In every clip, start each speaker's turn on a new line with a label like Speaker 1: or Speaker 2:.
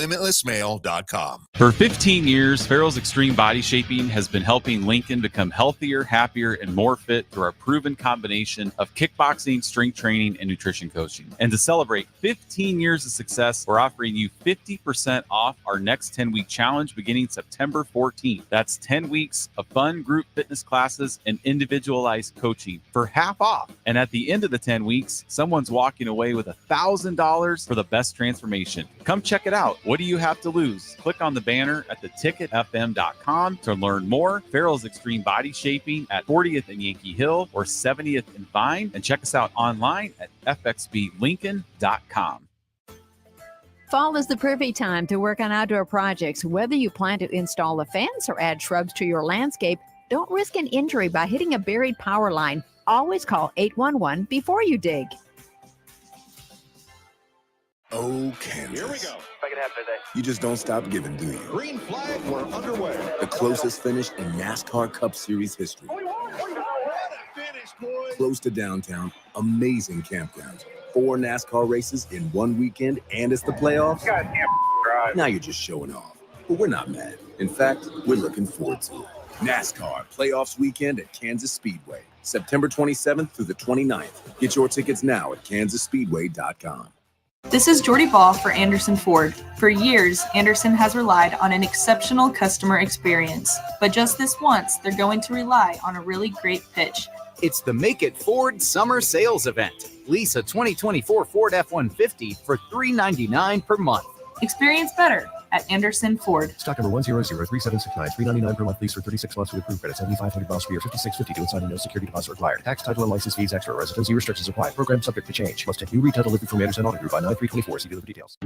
Speaker 1: limitlessmail.com.
Speaker 2: For 15 years, Farrell's Extreme Body Shaping has been helping Lincoln become healthier, happier, and more fit through our proven combination of kickboxing, strength training, and nutrition coaching. And to celebrate 15 years of success, we're offering you 50% off our next 10-week challenge beginning September 14th. That's 10 weeks of fun group fitness classes and individualized coaching for half off. And at the end of the 10 weeks, someone's walking away with $1,000 for the best transformation. Come check it out. What do you have to lose? Click on the banner at theticketfm.com to learn more. Farrell's Extreme Body Shaping at 40th and Yankee Hill or 70th and Vine. And check us out online at fxblincoln.com.
Speaker 3: Fall is the perfect time to work on outdoor projects. Whether you plan to install a fence or add shrubs to your landscape, don't risk an injury by hitting a buried power line. Always call 811 before you dig.
Speaker 1: Oh, Kansas.
Speaker 4: Here we go. Second half today.
Speaker 1: You just don't stop giving, do you?
Speaker 4: Green flag, we're underway.
Speaker 1: The closest finish in NASCAR Cup Series history.
Speaker 4: What a finish, boys.
Speaker 1: Close to downtown, amazing campgrounds. 4 NASCAR races in one weekend, and it's the playoffs.
Speaker 4: God damn drive.
Speaker 1: Now you're just showing off. But we're not mad. In fact, we're looking forward to it. NASCAR Playoffs Weekend at Kansas Speedway, September 27th through the 29th. Get your tickets now at kansasspeedway.com.
Speaker 5: This is Jordy Ball for Anderson Ford. For years, Anderson has relied on an exceptional customer experience. But just this once, they're going to rely on a really great pitch.
Speaker 6: It's the Make It Ford Summer Sales Event. Lease a 2024 Ford F-150 for $399 per month.
Speaker 5: Experience better at Anderson Ford.
Speaker 7: Stock number 1003769, $399 per month lease for 36 months with approved credit, 7,500 miles per year, $56.52 and signing no security deposit required. Tax, title, and license fees extra. Residency restrictions apply. Program subject to change. Must take new retail delivery from Anderson Auto Group by 9/3/24. See dealer for details.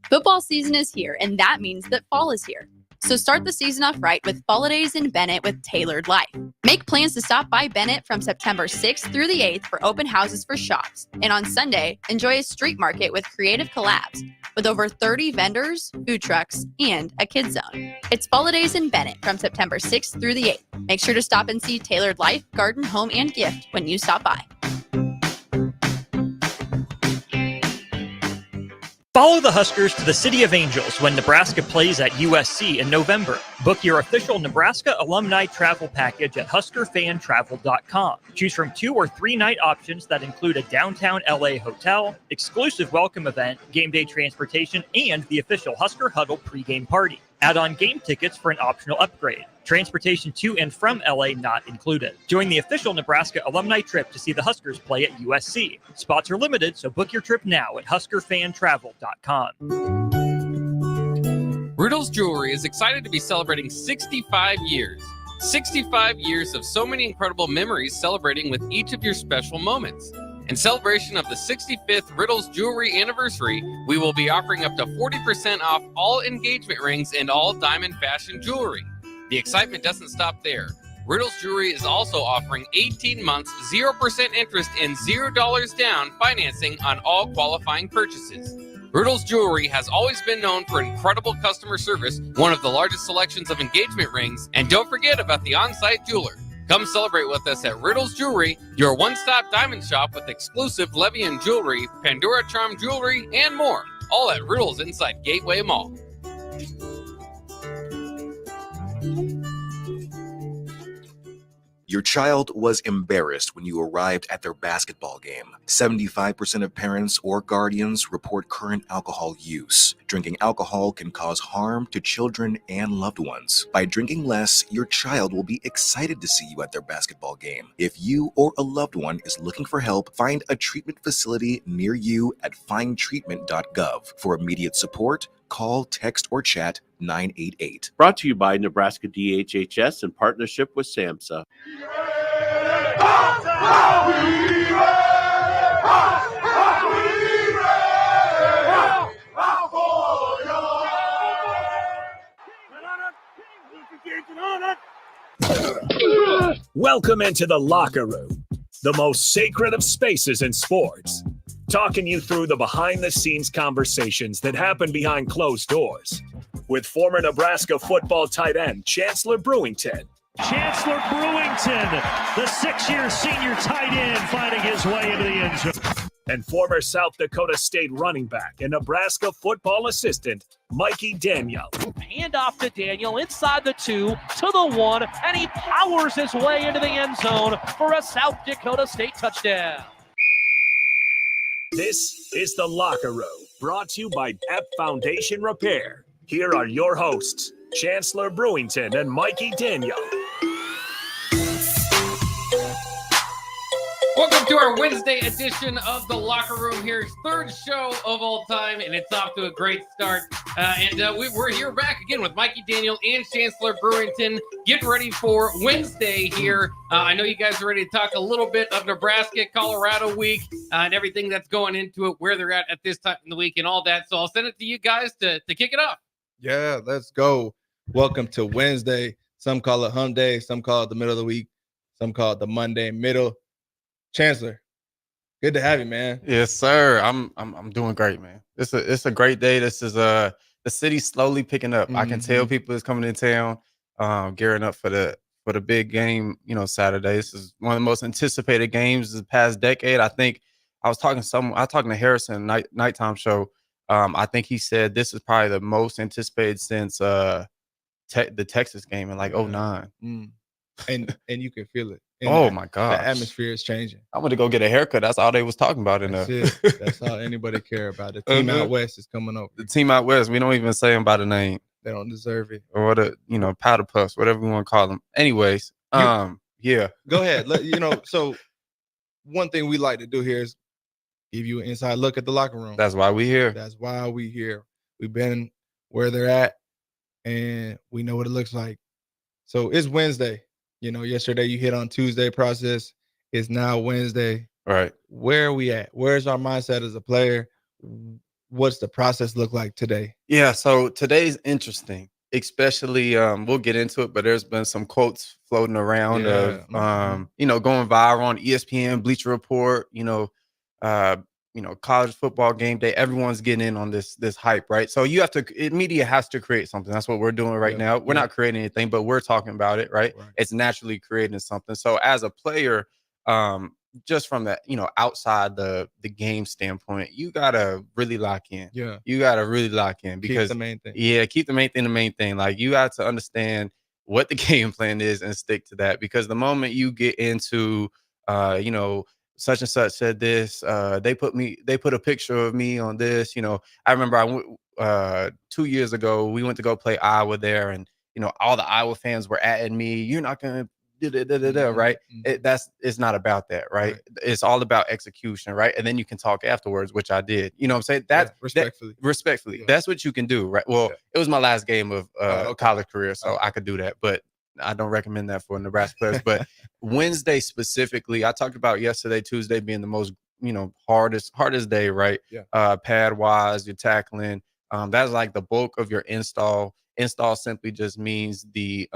Speaker 8: Football season is here, and that means that fall is here. So start the season off right with Holidays in Bennett with Tailored Life. Make plans to stop by Bennett from September 6th through the 8th for open houses for shops. And on Sunday, enjoy a street market with creative collabs with over 30 vendors, food trucks, and a kids zone. It's Holidays in Bennett from September 6th through the 8th. Make sure to stop and see Tailored Life, Garden, Home, and Gift when you stop by.
Speaker 9: Follow the Huskers to the City of Angels when Nebraska plays at USC in November. Book your official Nebraska alumni travel package at HuskerFanTravel.com. Choose from 2 or 3 night options that include a downtown LA hotel, exclusive welcome event, game day transportation, and the official Husker Huddle pregame party. Add on game tickets for an optional upgrade. Transportation to and from LA not included. Join the official Nebraska alumni trip to see the Huskers play at USC. Spots are limited, so book your trip now at HuskerFanTravel.com.
Speaker 10: Riddle's Jewelry is excited to be celebrating 65 years. 65 years of so many incredible memories celebrating with each of your special moments. In celebration of the 65th Riddle's Jewelry anniversary, we will be offering up to 40% off all engagement rings and all diamond fashion jewelry. The excitement doesn't stop there. Riddle's Jewelry is also offering 18 months, 0% interest and $0 down financing on all qualifying purchases. Riddle's Jewelry has always been known for incredible customer service, one of the largest selections of engagement rings, and don't forget about the on-site jeweler. Come celebrate with us at Riddle's Jewelry, your one-stop diamond shop with exclusive Levian jewelry, Pandora Charm jewelry, and more. All at Riddle's inside Gateway Mall.
Speaker 11: Your child was embarrassed when you arrived at their basketball game. 75% of parents or guardians report current alcohol use. Drinking alcohol can cause harm to children and loved ones. By drinking less, your child will be excited to see you at their basketball game. If you or a loved one is looking for help, find a treatment facility near you at findtreatment.gov. For immediate support, call, text, or chat 988.
Speaker 12: Brought to you by Nebraska DHHS in partnership with SAMHSA.
Speaker 13: Welcome into the locker room, the most sacred of spaces in sports. Talking you through the behind-the-scenes conversations that happen behind closed doors. With former Nebraska football tight end Chancellor Brewington.
Speaker 14: Chancellor Brewington, the 6-year senior tight end, finding his way into the end zone.
Speaker 13: and former South Dakota State running back and Nebraska football assistant, Mikey Daniel.
Speaker 14: Hand off to Daniel inside the 2 to the 1, and he powers his way into the end zone for a South Dakota State touchdown.
Speaker 13: This is The Locker Room, brought to you by Ep Foundation Repair. Here are your hosts, Chancellor Brewington and Mikey Daniel.
Speaker 10: Welcome to our Wednesday edition of The Locker Room. Here's third show of all time, and it's off to a great start. We're here back again with Mikey Daniel and Chancellor Brewington, getting ready for Wednesday here. I know you guys are ready to talk a little bit of Nebraska, Colorado week, and everything that's going into it, where they're at this time in the week and all that. So I'll send it to you guys to kick it off.
Speaker 15: Yeah, let's go. Welcome to Wednesday. Some call it hump day. Some call it the middle of the week. Some call it the Monday middle. Chancellor, good to have you, man.
Speaker 16: Yes, sir. I'm doing great, man. It's a great day. This is the city's slowly picking up. I can tell people is coming in town, gearing up for the big game, Saturday. This is one of the most anticipated games of the past decade. I think I was talking to Harrison nighttime show. I think he said this is probably the most anticipated since the Texas game in like 2009.
Speaker 15: And you can feel it.
Speaker 16: Oh my gosh.
Speaker 15: The atmosphere is changing.
Speaker 16: I went to go get a haircut. That's all they was talking about in there.
Speaker 15: That's all anybody care about. The team out west is coming over.
Speaker 16: The team out west. We don't even say them by the name.
Speaker 15: They don't deserve it.
Speaker 16: Or powder puffs, whatever we want to call them. Anyways, yeah.
Speaker 15: Go ahead. So one thing we like to do here is give you an inside look at the locker room.
Speaker 16: That's why we here.
Speaker 15: That's why we here. We've been where they're at, and we know what it looks like. So it's Wednesday. Yesterday you hit on Tuesday process. It's now Wednesday.
Speaker 16: Right.
Speaker 15: Where are we at? Where's our mindset as a player? What's the process look like today?
Speaker 16: Yeah, so today's interesting, especially we'll get into it, but there's been some quotes floating around of going viral on ESPN, Bleacher Report, college football game day. Everyone's getting in on this hype, right? So media has to create something. That's what we're doing right now. We're not creating anything, but we're talking about it, right? It's naturally creating something. So as a player, just from that, outside the game standpoint, you gotta really lock in.
Speaker 15: Yeah,
Speaker 16: you gotta really lock in because
Speaker 15: keep the main thing.
Speaker 16: Yeah, keep the main thing the main thing. Like you got to understand what the game plan is and stick to that. Because the moment you get into, such and such said this, they put a picture of me on this. I remember 2 years ago we went to go play Iowa there, and all the Iowa fans were atting me. You're not gonna right? It's not about that, right? It's all about execution, right? And then you can talk afterwards, which I did. You know what I'm saying? Respectfully. That's what you can do, right? Well, it was my last game of college career, so I could do that, but I don't recommend that for Nebraska players. But Wednesday specifically, I talked about yesterday, Tuesday being the most, hardest day, right?
Speaker 15: Yeah.
Speaker 16: Pad wise, you're tackling. That's like the bulk of your install. Install simply just means the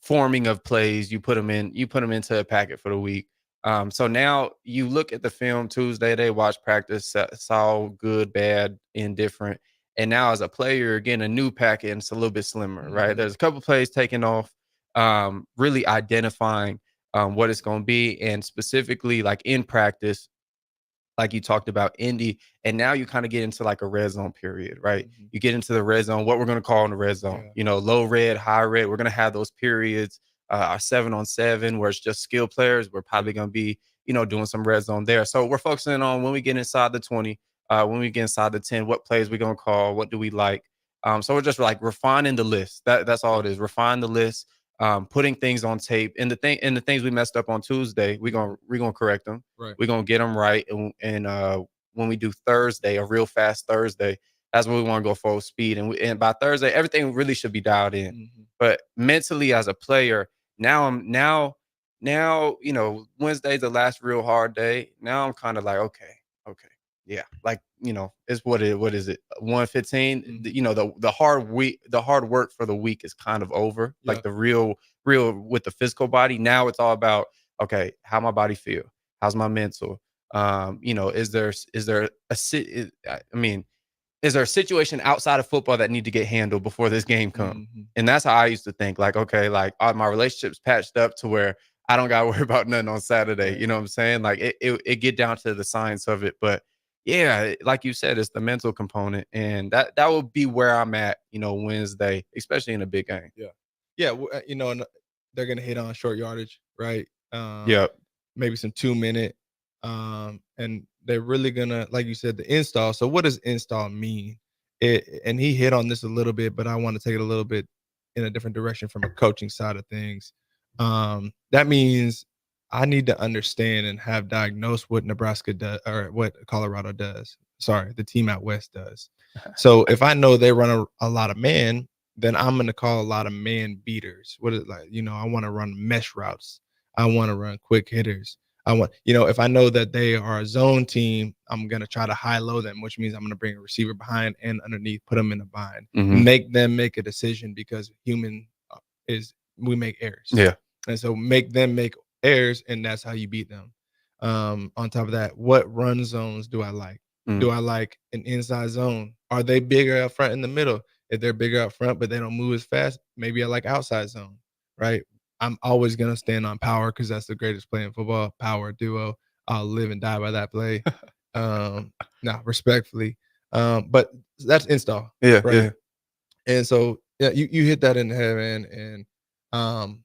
Speaker 16: forming of plays. You put them into a packet for the week. So now you look at the film Tuesday, they watch practice, saw good, bad, indifferent. And now as a player, again, a new packet, and it's a little bit slimmer, right? There's a couple plays taken off, really identifying what it's going to be. And specifically like in practice, like you talked about Indy, and now you kind of get into like a red zone period, right? You get into the red zone, what we're going to call in the red zone, low red, high red. We're going to have those periods, our 7-on-7, where it's just skill players. We're probably going to be, doing some red zone there. So we're focusing on when we get inside the 20, when we get inside the 10, what plays we're going to call, what do we like? So we're just like refining the list. That's all it is. Refine the list, putting things on tape. And the things we messed up on Tuesday, we're gonna correct them.
Speaker 15: Right.
Speaker 16: We're gonna get them right. And when we do Thursday, a real fast Thursday, that's when we want to go full speed. And by Thursday, everything really should be dialed in. But mentally as a player, now Wednesday's the last real hard day. Now I'm kind of like, okay. Yeah, like it's what is it? 115. The hard work for the week is kind of over. Yeah. Like the real with the physical body. Now it's all about how my body feel, how's my mental. Is there a situation outside of football that need to get handled before this game comes? And that's how I used to think. Like, are my relationships patched up to where I don't gotta worry about nothing on Saturday. You know what I'm saying? Like it get down to the science of it. But yeah, like you said, it's the mental component. And that will be where I'm at, Wednesday, especially in a big game.
Speaker 15: Yeah. Yeah. And they're going to hit on short yardage, right?
Speaker 16: Yep.
Speaker 15: Maybe some 2-minute. And they're really going to, like you said, the install. So what does install mean? And he hit on this a little bit, but I want to take it a little bit in a different direction from a coaching side of things. That means I need to understand and have diagnosed what Nebraska does or what Colorado does. Sorry, the team out west does. So if I know they run a lot of man, then I'm going to call a lot of man beaters. What is it like? I want to run mesh routes. I want to run quick hitters. If I know that they are a zone team, I'm going to try to high-low them, which means I'm going to bring a receiver behind and underneath, put them in a bind, make them make a decision because we make errors.
Speaker 16: Yeah.
Speaker 15: And so make them make errors, and that's how you beat them. On top of that, what run zones do I like? Do I like an inside zone? Are they bigger up front in the middle? If they're bigger up front, but they don't move as fast, maybe I like outside zone, right? I'm always going to stand on power because that's the greatest play in football, power duo. I'll live and die by that play. Respectfully. But that's install.
Speaker 16: Yeah,
Speaker 15: right?
Speaker 16: yeah.
Speaker 15: And so, yeah, you hit that in the head, man. And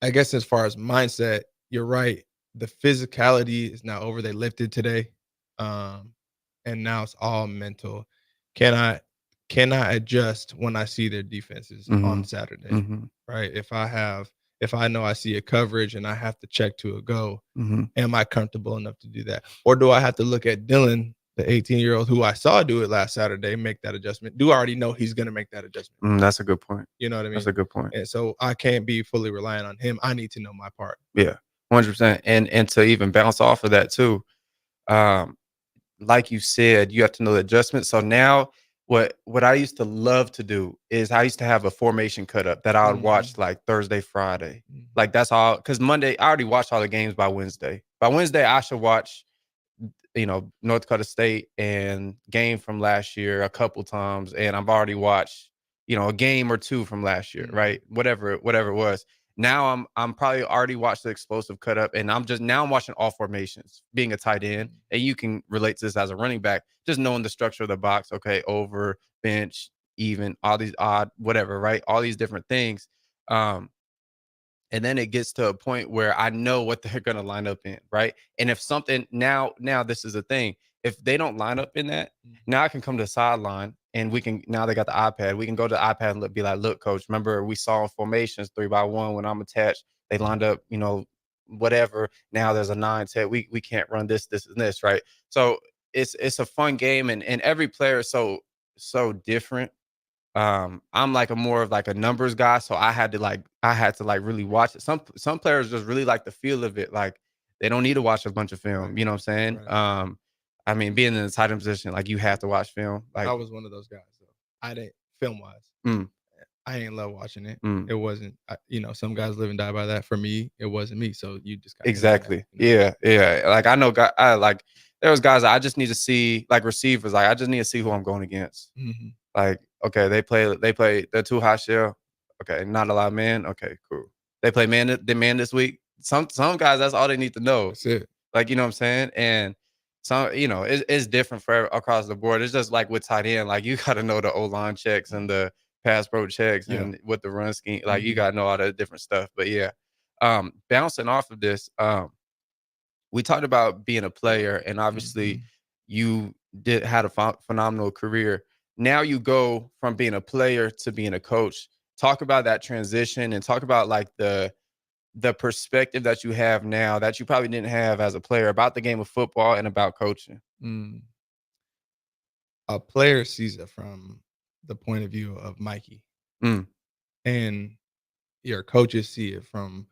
Speaker 15: I guess as far as mindset, you're right. The physicality is now over. They lifted today. And now it's all mental. Can I adjust when I see their defenses on Saturday? Right. If I know I see a coverage and I have to check to a go, am I comfortable enough to do that? Or do I have to look at Dylan, the 18-year-old who I saw do it last Saturday, make that adjustment? Do I already know he's going to make that adjustment?
Speaker 16: That's a good point.
Speaker 15: You know what I mean?
Speaker 16: That's a good point.
Speaker 15: And so I can't be fully reliant on him. I need to know my part.
Speaker 16: Yeah, 100%. And to even bounce off of that too, like you said, you have to know the adjustment. So now what I used to love to do is I used to have a formation cut up that I would watch like Thursday, Friday. Like that's all, because Monday, I already watched all the games by Wednesday. By Wednesday, I should watch, North Dakota State and game from last year a couple times. And I've already watched, a game or two from last year, right? Whatever it was. Now I'm probably already watched the explosive cut up, and I'm watching all formations, being a tight end, and you can relate to this as a running back, just knowing the structure of the box. Okay, over, bench, even, all these odd, whatever, right? All these different things. And then it gets to a point where I know what they're going to line up in, right? And if something now this is a thing. If they don't line up in that, now I can come to the sideline and now they got the iPad. We can go to the iPad and be like, look, coach, remember we saw formations 3x1 when I'm attached. They lined up, whatever. Now there's a 9-10. We can't run this, and this, right? So it's a fun game, and every player is so different. I'm like more of like a numbers guy, so I had to really watch it. Some players just really like the feel of it. Like they don't need to watch a bunch of film. You know what I'm saying?
Speaker 15: Right.
Speaker 16: I mean, being in the tight end position, like you have to watch film. Like
Speaker 15: I was one of those guys, though. I didn't film wise. I ain't love watching it. It wasn't, some guys live and die by that. For me, it wasn't me. So you just
Speaker 16: exactly. Yeah. Like I know, there was guys I just need to see, like receivers. Like I just need to see who I'm going against. Like, okay, they're too high shell. Okay, not a lot of man. Okay, cool. They play man this week. Some guys, that's all they need to know.
Speaker 15: That's it.
Speaker 16: Like, you know what I'm saying? And some, it's different for across the board. It's just like with tight end, like you got to know the O-line checks and the pass pro checks and what the run scheme, like you got to know all the different stuff. But yeah, bouncing off of this, we talked about being a player, and obviously you had a phenomenal career. Now you go from being a player to being a coach. Talk about that transition and talk about like the perspective that you have now that you probably didn't have as a player about the game of football and about coaching.
Speaker 15: A player sees it from the point of view of Mikey, and your coaches see it from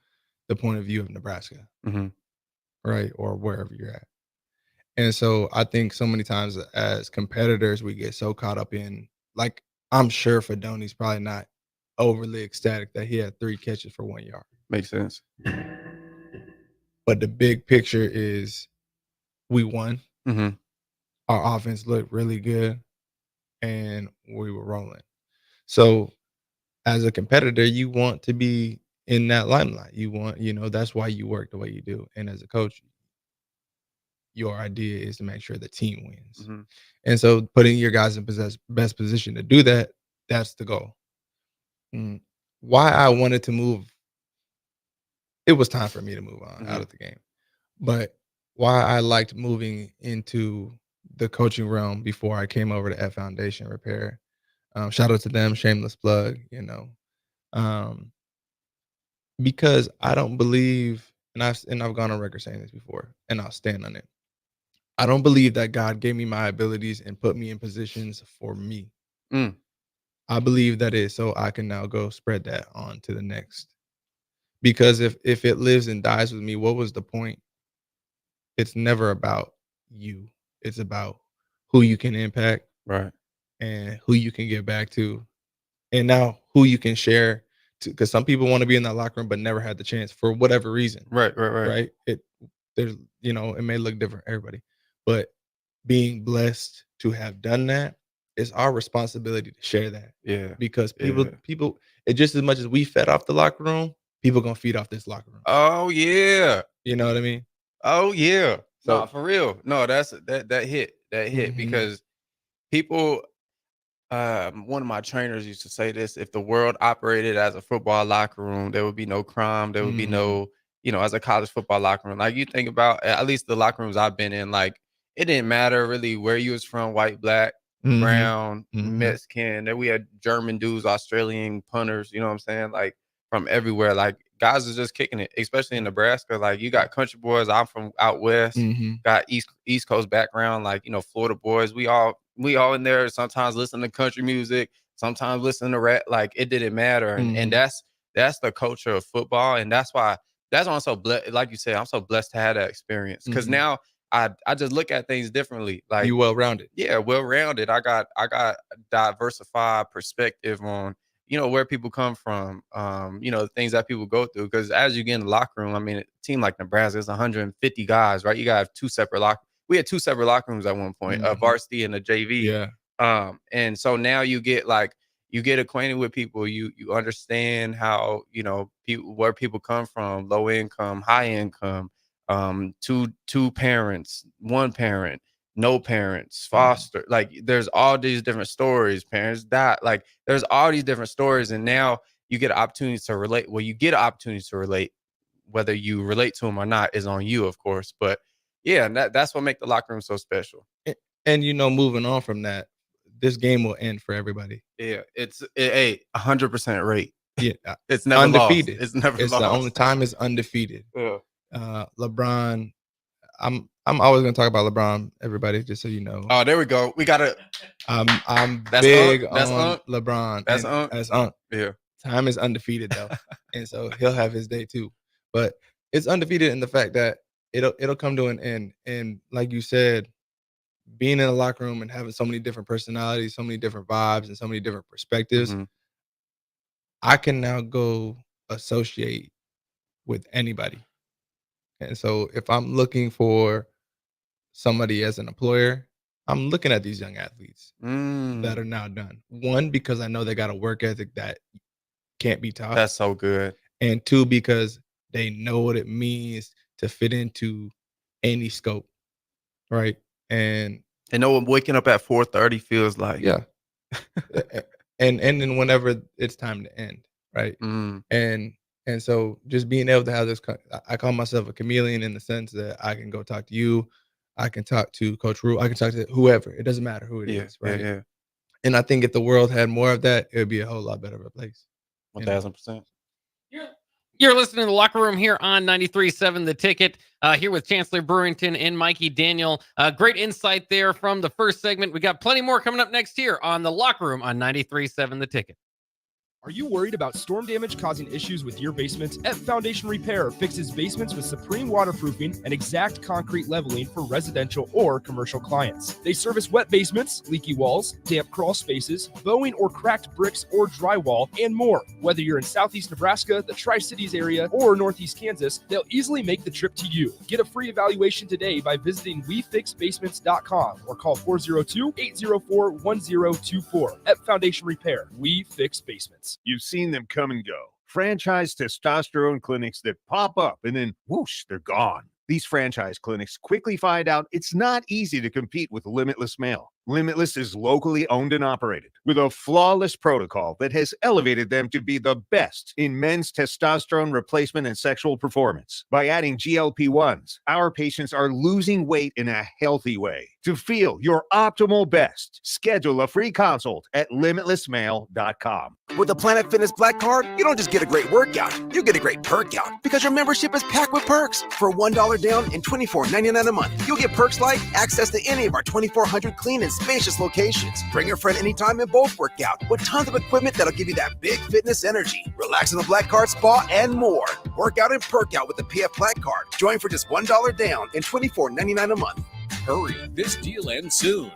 Speaker 15: the point of view of Nebraska, right? Or wherever you're at. And so I think so many times as competitors, we get so caught up in, like, I'm sure Fedoni's probably not overly ecstatic that he had 3 catches for 1 yard.
Speaker 16: Makes sense.
Speaker 15: But the big picture is we won. Our offense looked really good, and we were rolling. So as a competitor, you want to be in that limelight. You want, that's why you work the way you do. And as a coach, your idea is to make sure the team wins.
Speaker 16: Mm-hmm.
Speaker 15: And so putting your guys in best position to do that, that's the goal. Why I wanted to move, it was time for me to move on out of the game. But why I liked moving into the coaching realm before I came over to F Foundation Repair. Shout out to them, shameless plug, because I don't believe, and I've gone on record saying this before, and I'll stand on it. I don't believe that God gave me my abilities and put me in positions for me. I believe that is so I can now go spread that on to the next. Because if it lives and dies with me, what was the point? It's never about you. It's about who you can impact,
Speaker 16: right,
Speaker 15: and who you can get back to, and now who you can share to. Because some people want to be in that locker room but never had the chance for whatever reason.
Speaker 16: Right.
Speaker 15: There's it may look different for everybody, but being blessed to have done that, it's our responsibility to share that.
Speaker 16: Yeah,
Speaker 15: because people, it just as much as we fed off the locker room, people gonna feed off this locker room.
Speaker 16: Oh yeah,
Speaker 15: you know what I mean?
Speaker 16: Oh yeah.
Speaker 15: So
Speaker 16: No, for real. No, that hit because people. One of my trainers used to say this: if the world operated as a football locker room, there would be no crime. There would be no, as a college football locker room. Like you think about, at least the locker rooms I've been in, like it didn't matter really where you was from, white, black, brown, Mexican. Then we had German dudes, Australian punters. You know what I'm saying? Like from everywhere. Like guys are just kicking it, especially in Nebraska. Like you got country boys. I'm from out west. Got East Coast background. Like Florida boys. We all in there. Sometimes listen to country music. Sometimes listen to rap. Like it didn't matter. And that's the culture of football. And that's why I'm so blessed. Like you said, I'm so blessed to have that experience because now I just look at things differently. Like
Speaker 15: you well-rounded.
Speaker 16: Yeah, well-rounded. I got diversified perspective on where people come from, the things that people go through. Because as you get in the locker room, I mean, a team like Nebraska is 150 guys, right? You got two separate we had two separate locker rooms at one point, a varsity and a JV.
Speaker 15: Yeah.
Speaker 16: And so now you get acquainted with people. You understand how where people come from, low income, high income, two parents, one parent, no parents, foster. Like there's all these different stories. Parents die. Like there's all these different stories, and now you get opportunities to relate. Well, you get opportunities to relate, whether you relate to them or not is on you, of course. But yeah, that's what makes the locker room so special.
Speaker 15: And moving on from that, this game will end for everybody.
Speaker 16: Yeah, it's a 100% rate.
Speaker 15: Yeah,
Speaker 16: it's never
Speaker 15: undefeated.
Speaker 16: Lost. It's never
Speaker 15: lost. The only time is undefeated.
Speaker 16: Yeah.
Speaker 15: LeBron. I'm always gonna talk about LeBron, everybody, just so you know.
Speaker 16: Oh, there we go. We gotta.
Speaker 15: I'm
Speaker 16: that's
Speaker 15: big
Speaker 16: that's
Speaker 15: on LeBron.
Speaker 16: That's Unc. Yeah.
Speaker 15: Time is undefeated though, and so he'll have his day too. But it's undefeated in the fact that it'll come to an end. And like you said, being in a locker room and having so many different personalities, so many different vibes, and so many different perspectives, I can now go associate with anybody. And so if I'm looking for somebody as an employer, I'm looking at these young athletes that are now done. One, because I know they got a work ethic that can't be taught.
Speaker 16: That's so good.
Speaker 15: And two, because they know what it means to fit into any scope, right? And
Speaker 16: they know what waking up at 4:30 feels like.
Speaker 15: Yeah. and then whenever it's time to end, right? And so just being able to have this, I call myself a chameleon in the sense that I can go talk to you, I can talk to Coach Rue, I can talk to whoever. It doesn't matter who it is, right?
Speaker 16: Yeah.
Speaker 15: And I think if the world had more of that, it would be a whole lot better of a place.
Speaker 16: 1,000%.
Speaker 10: You're listening to The Locker Room here on 93.7 The Ticket, here with Chancellor Brewington and Mikey Daniel. Great insight there from the first segment. We got plenty more coming up next here on The Locker Room on 93.7 The Ticket.
Speaker 17: Are you worried about storm damage causing issues with your basement? F Foundation Repair fixes basements with supreme waterproofing and exact concrete leveling for residential or commercial clients. They service wet basements, leaky walls, damp crawl spaces, bowing or cracked bricks or drywall, and more. Whether you're in Southeast Nebraska, the Tri-Cities area, or Northeast Kansas, they'll easily make the trip to you. Get a free evaluation today by visiting WeFixBasements.com or call 402-804-1024. F Foundation Repair. We fix basements.
Speaker 4: You've seen them come and go.
Speaker 18: franchise testosterone clinics that pop up and then whoosh, they're gone. These franchise clinics quickly find out it's not easy to compete with Limitless Male. Limitless is locally owned and operated with a flawless protocol that has elevated them to be the best in men's testosterone replacement and sexual performance. By adding GLP-1s, our patients are losing weight in a healthy way. To feel your optimal best, schedule a free consult at limitlessmale.com.
Speaker 1: With the Planet Fitness Black Card, you don't just get a great workout, you get a great perk out because your membership is packed with perks. For $1 down and $24.99 a month, you'll get perks like access to any of our 2,400 clean and spacious locations. Bring your friend anytime and both work out with tons of equipment that'll give you that big fitness energy. Relax in the Black Card spa and more. Work out and perk out with the PF Black Card. Join for just $1 down and $24.99 a month.
Speaker 19: Hurry, this deal ends soon.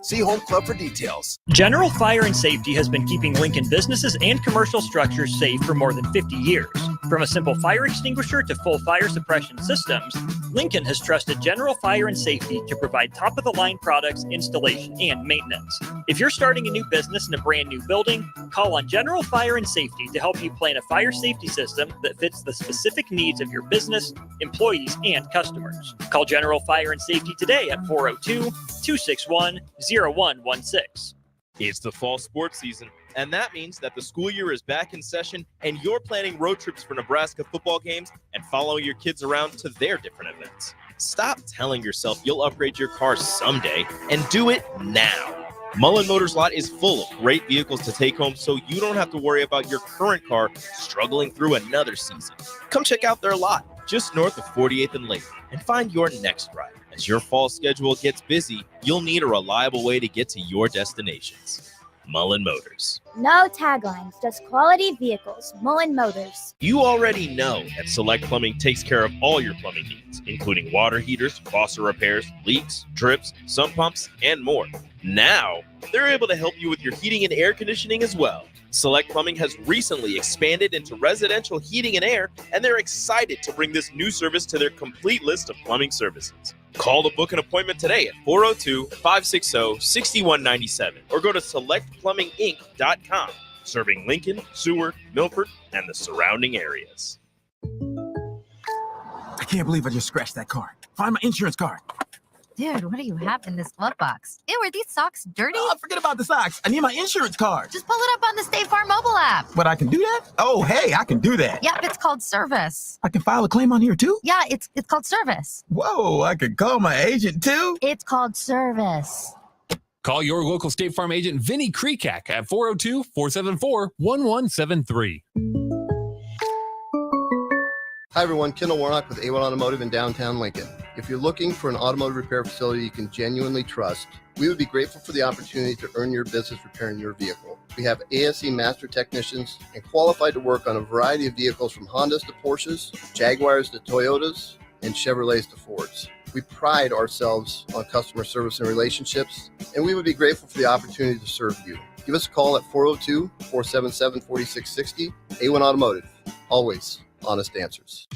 Speaker 1: See Home Club for details.
Speaker 9: General Fire and Safety has been keeping Lincoln businesses and commercial structures safe for more than 50 years. From a simple fire extinguisher to full fire suppression systems, Lincoln has trusted General Fire and Safety to provide top-of-the-line products, installation, and maintenance. If you're starting a new business in a brand new building, call on General Fire and Safety to help you plan a fire safety system that fits the specific needs of your business, employees, and customers. Call General Fire and Safety today at 402-261-0116.
Speaker 20: It's the fall sports season, and that means that the school year is back in session and you're planning road trips for Nebraska football games and following your kids around to their different events. Stop telling yourself you'll upgrade your car someday and do it now. Mullen Motors Lot is full of great vehicles to take home so you don't have to worry about your current car struggling through another season. Come check out their lot just north of 48th and Lake and find your next ride. As your fall schedule gets busy, you'll need a reliable way to get to your destinations. Mullen Motors.
Speaker 21: No taglines, just quality vehicles. Mullen Motors.
Speaker 20: You already know that Select Plumbing takes care of all your plumbing needs, including water heaters, faucet repairs, leaks, drips, sump pumps, and more. Now, they're able to help you with your heating and air conditioning as well. Select Plumbing has recently expanded into residential heating and air, and they're excited to bring this new service to their complete list of plumbing services. Call to book an appointment today at 402-560-6197 or go to selectplumbinginc.com, serving Lincoln, Seward, Milford, and the surrounding areas.
Speaker 22: I can't believe I just scratched that card. Find my insurance card.
Speaker 23: Dude, what do you have in this glove box? Ew, are these socks dirty?
Speaker 22: Oh, forget about the socks. I need my insurance card.
Speaker 23: Just pull it up on the State Farm mobile app.
Speaker 22: But I can do that? Oh, hey, I can do that.
Speaker 23: Yep, it's called service.
Speaker 22: I can file a claim on here too?
Speaker 23: Yeah, it's called service.
Speaker 22: Whoa, I can call my agent too?
Speaker 23: It's called service.
Speaker 19: Call your local State Farm agent, Vinny Krekak, at 402-474-1173.
Speaker 24: Hi everyone, Kendall Warnock with A1 Automotive in downtown Lincoln. If you're looking for an automotive repair facility you can genuinely trust, we would be grateful for the opportunity to earn your business repairing your vehicle. We have ASE master technicians and qualified to work on a variety of vehicles from Hondas to Porsches, Jaguars to Toyotas, and Chevrolets to Fords. We pride ourselves on customer service and relationships, and we would be grateful for the opportunity to serve you. Give us a call at 402-477-4660. A1 Automotive, always honest answers.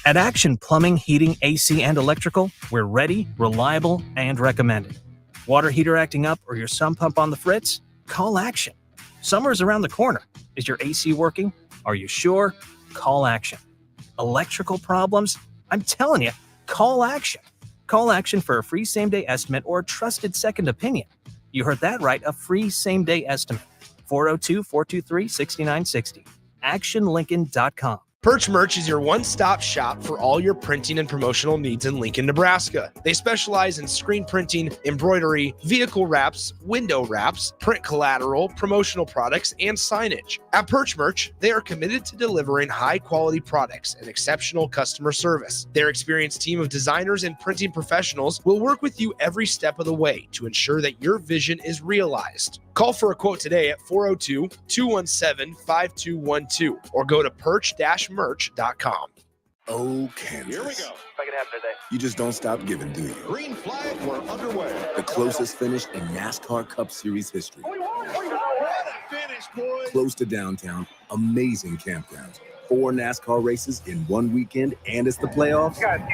Speaker 25: At Action Plumbing, Heating, AC, and Electrical, we're ready, reliable, and recommended. Water heater acting up or your sump pump on the fritz? Call Action. Summer's around the corner. Is your AC working? Are you sure? Call Action. Electrical problems? I'm telling you, call Action. Call Action for a free same-day estimate or a trusted second opinion. You heard that right, a free same-day estimate. 402-423-6960. ActionLincoln.com.
Speaker 17: Perch Merch is your one-stop shop for all your printing and promotional needs in Lincoln, Nebraska. They specialize in screen printing, embroidery, vehicle wraps, window wraps, print collateral, promotional products, and signage. At Perch Merch, they are committed to delivering high-quality products and exceptional customer service. Their experienced team of designers and printing professionals will work with you every step of the way to ensure that your vision is realized. Call for a quote today at 402-217-5212 or go to perch-merch.com.
Speaker 1: Oh, Kansas.
Speaker 4: Here we go. If I can have today.
Speaker 1: You just don't stop giving, do you?
Speaker 4: Green flag, we're underway.
Speaker 1: The closest finish in NASCAR Cup Series history.
Speaker 4: What a finish, boys.
Speaker 1: Close to downtown, amazing campgrounds. 4 NASCAR races in one weekend, and it's the playoffs.
Speaker 4: Goddamn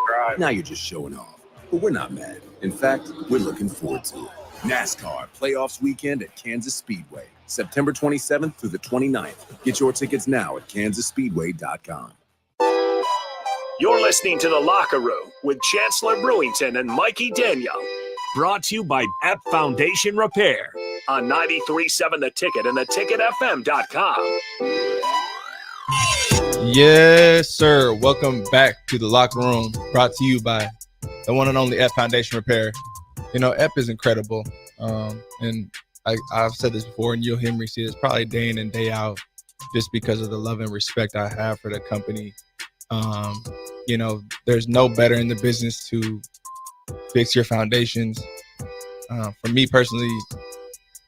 Speaker 4: drive.
Speaker 1: Now you're just showing off. But we're not mad. In fact, we're looking forward to it. NASCAR Playoffs Weekend at Kansas Speedway, September 27th through the 29th. Get your tickets now at kansasspeedway.com.
Speaker 13: You're listening to The Locker Room with Chancellor Brewington and Mikey Daniel. Brought to you by Ep Foundation Repair on 93.7 The Ticket and theticketfm.com.
Speaker 15: Yes, sir. Welcome back to The Locker Room, brought to you by the one and only Ep Foundation Repair. You know, Ep is incredible. And I've said this before, and you'll hear me say this probably day in and day out, just because of the love and respect I have for the company. You know, there's no better in the business to fix your foundations. For me personally,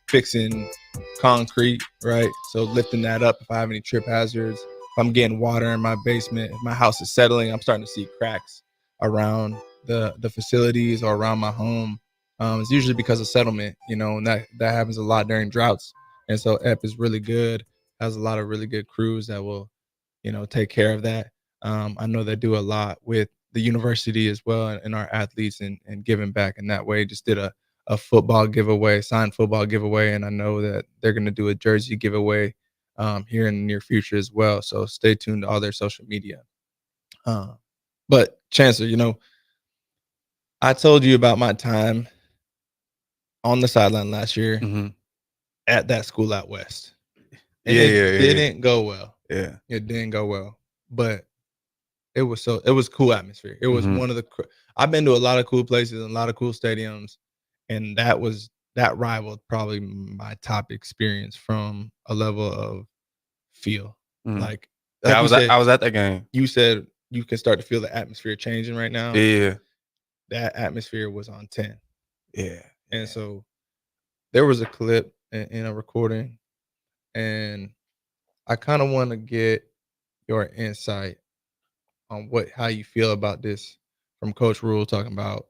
Speaker 15: fixing concrete, right? So lifting that up if I have any trip hazards, if I'm getting water in my basement, if my house is settling, I'm starting to see cracks around the facilities or around my home. It's usually because of settlement, you know, and that happens a lot during droughts. And so EP is really good, has a lot of really good crews that will, you know, take care of that. I know they do a lot with the university as well and our athletes and giving back in that way. Just did a football giveaway, signed football giveaway, and I know that they're going to do a jersey giveaway here in the near future as well. So stay tuned to all their social media. But Chancellor, you know, I told you about my time on the sideline last year at that school out west. And it didn't go well.
Speaker 16: Yeah.
Speaker 15: It didn't go well. But it was cool atmosphere. It was one of the I've been to a lot of cool places and a lot of cool stadiums, and that rivaled probably my top experience from a level of feel. Like
Speaker 16: I was at that game.
Speaker 15: You said you can start to feel the atmosphere changing right now.
Speaker 16: Yeah.
Speaker 15: That atmosphere was on 10.
Speaker 16: Yeah.
Speaker 15: And so there was a clip in a recording, and I kind of want to get your insight on how you feel about this from Coach Rule talking about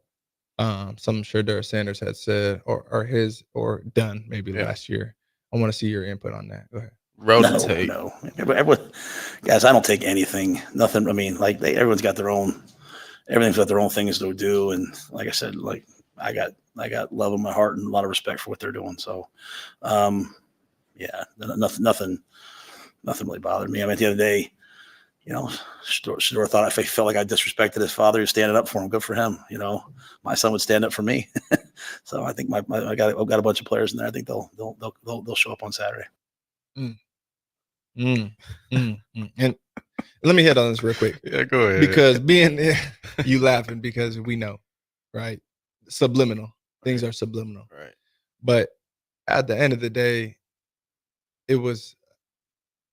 Speaker 15: something Shedeur Sanders had said or done maybe last year. I want to see your input on that. Go ahead.
Speaker 2: No. Guys, I don't take anything. Nothing. I mean, like everyone's got their own. Everything's got their own things to do, and like I said, like I got love in my heart and a lot of respect for what they're doing. So, yeah, nothing really bothered me. I mean, at the end of the day, you know, Shedeur thought if I felt like I disrespected his father, he was standing up for him. Good for him. You know, my son would stand up for me. So I think I've got a bunch of players in there. I think they'll show up on Saturday.
Speaker 15: And let me hit on this real quick.
Speaker 16: Yeah, go ahead.
Speaker 15: Because you laughing because we know, right? Subliminal. Things are subliminal.
Speaker 16: Right.
Speaker 15: But at the end of the day, it was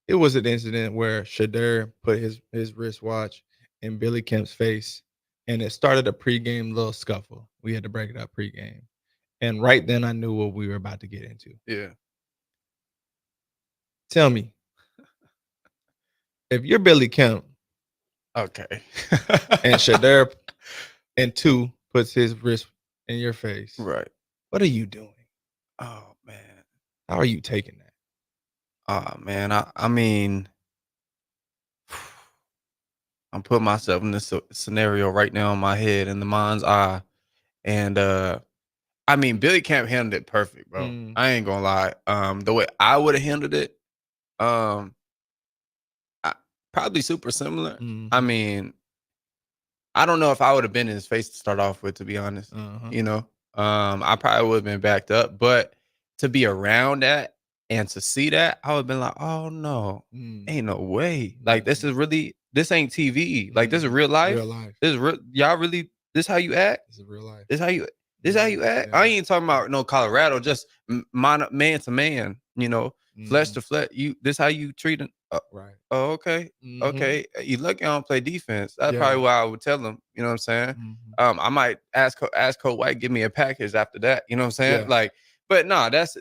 Speaker 15: an incident where Shedeur put his wristwatch in Billy Kemp's face, and it started a pregame little scuffle. We had to break it up pregame. And right then I knew what we were about to get into.
Speaker 16: Yeah.
Speaker 15: Tell me, if you're Billy Kemp,
Speaker 16: okay,
Speaker 15: and Shedeur and two puts his wrist in your face,
Speaker 16: right?
Speaker 15: What are you doing?
Speaker 16: Oh man,
Speaker 15: how are you taking that?
Speaker 16: Oh man, I mean, I'm putting myself in this scenario right now in my head, in the mind's eye, and I mean, Billy Kemp handled it perfect, bro. I ain't gonna lie. The way I would have handled it, probably super similar. I mean, I don't know if I would have been in his face to start off with, to be honest. You know, I probably would have been backed up, but to be around that and to see that, I would have been like, oh no, ain't no way. Like this ain't TV. Like this is real life.
Speaker 15: Real life.
Speaker 16: This is real. Y'all really, this how you act?
Speaker 15: This is real life.
Speaker 16: This how you act? I ain't talking about no Colorado, just man to man, you know, flesh to flesh. This how you treat it?
Speaker 15: Right.
Speaker 16: Oh, okay. Okay. You lucky I don't play defense. That's probably why I would tell them, you know what I'm saying? I might ask Coach White, give me a package after that. You know what I'm saying?
Speaker 15: Yeah.
Speaker 16: Like, but no, that's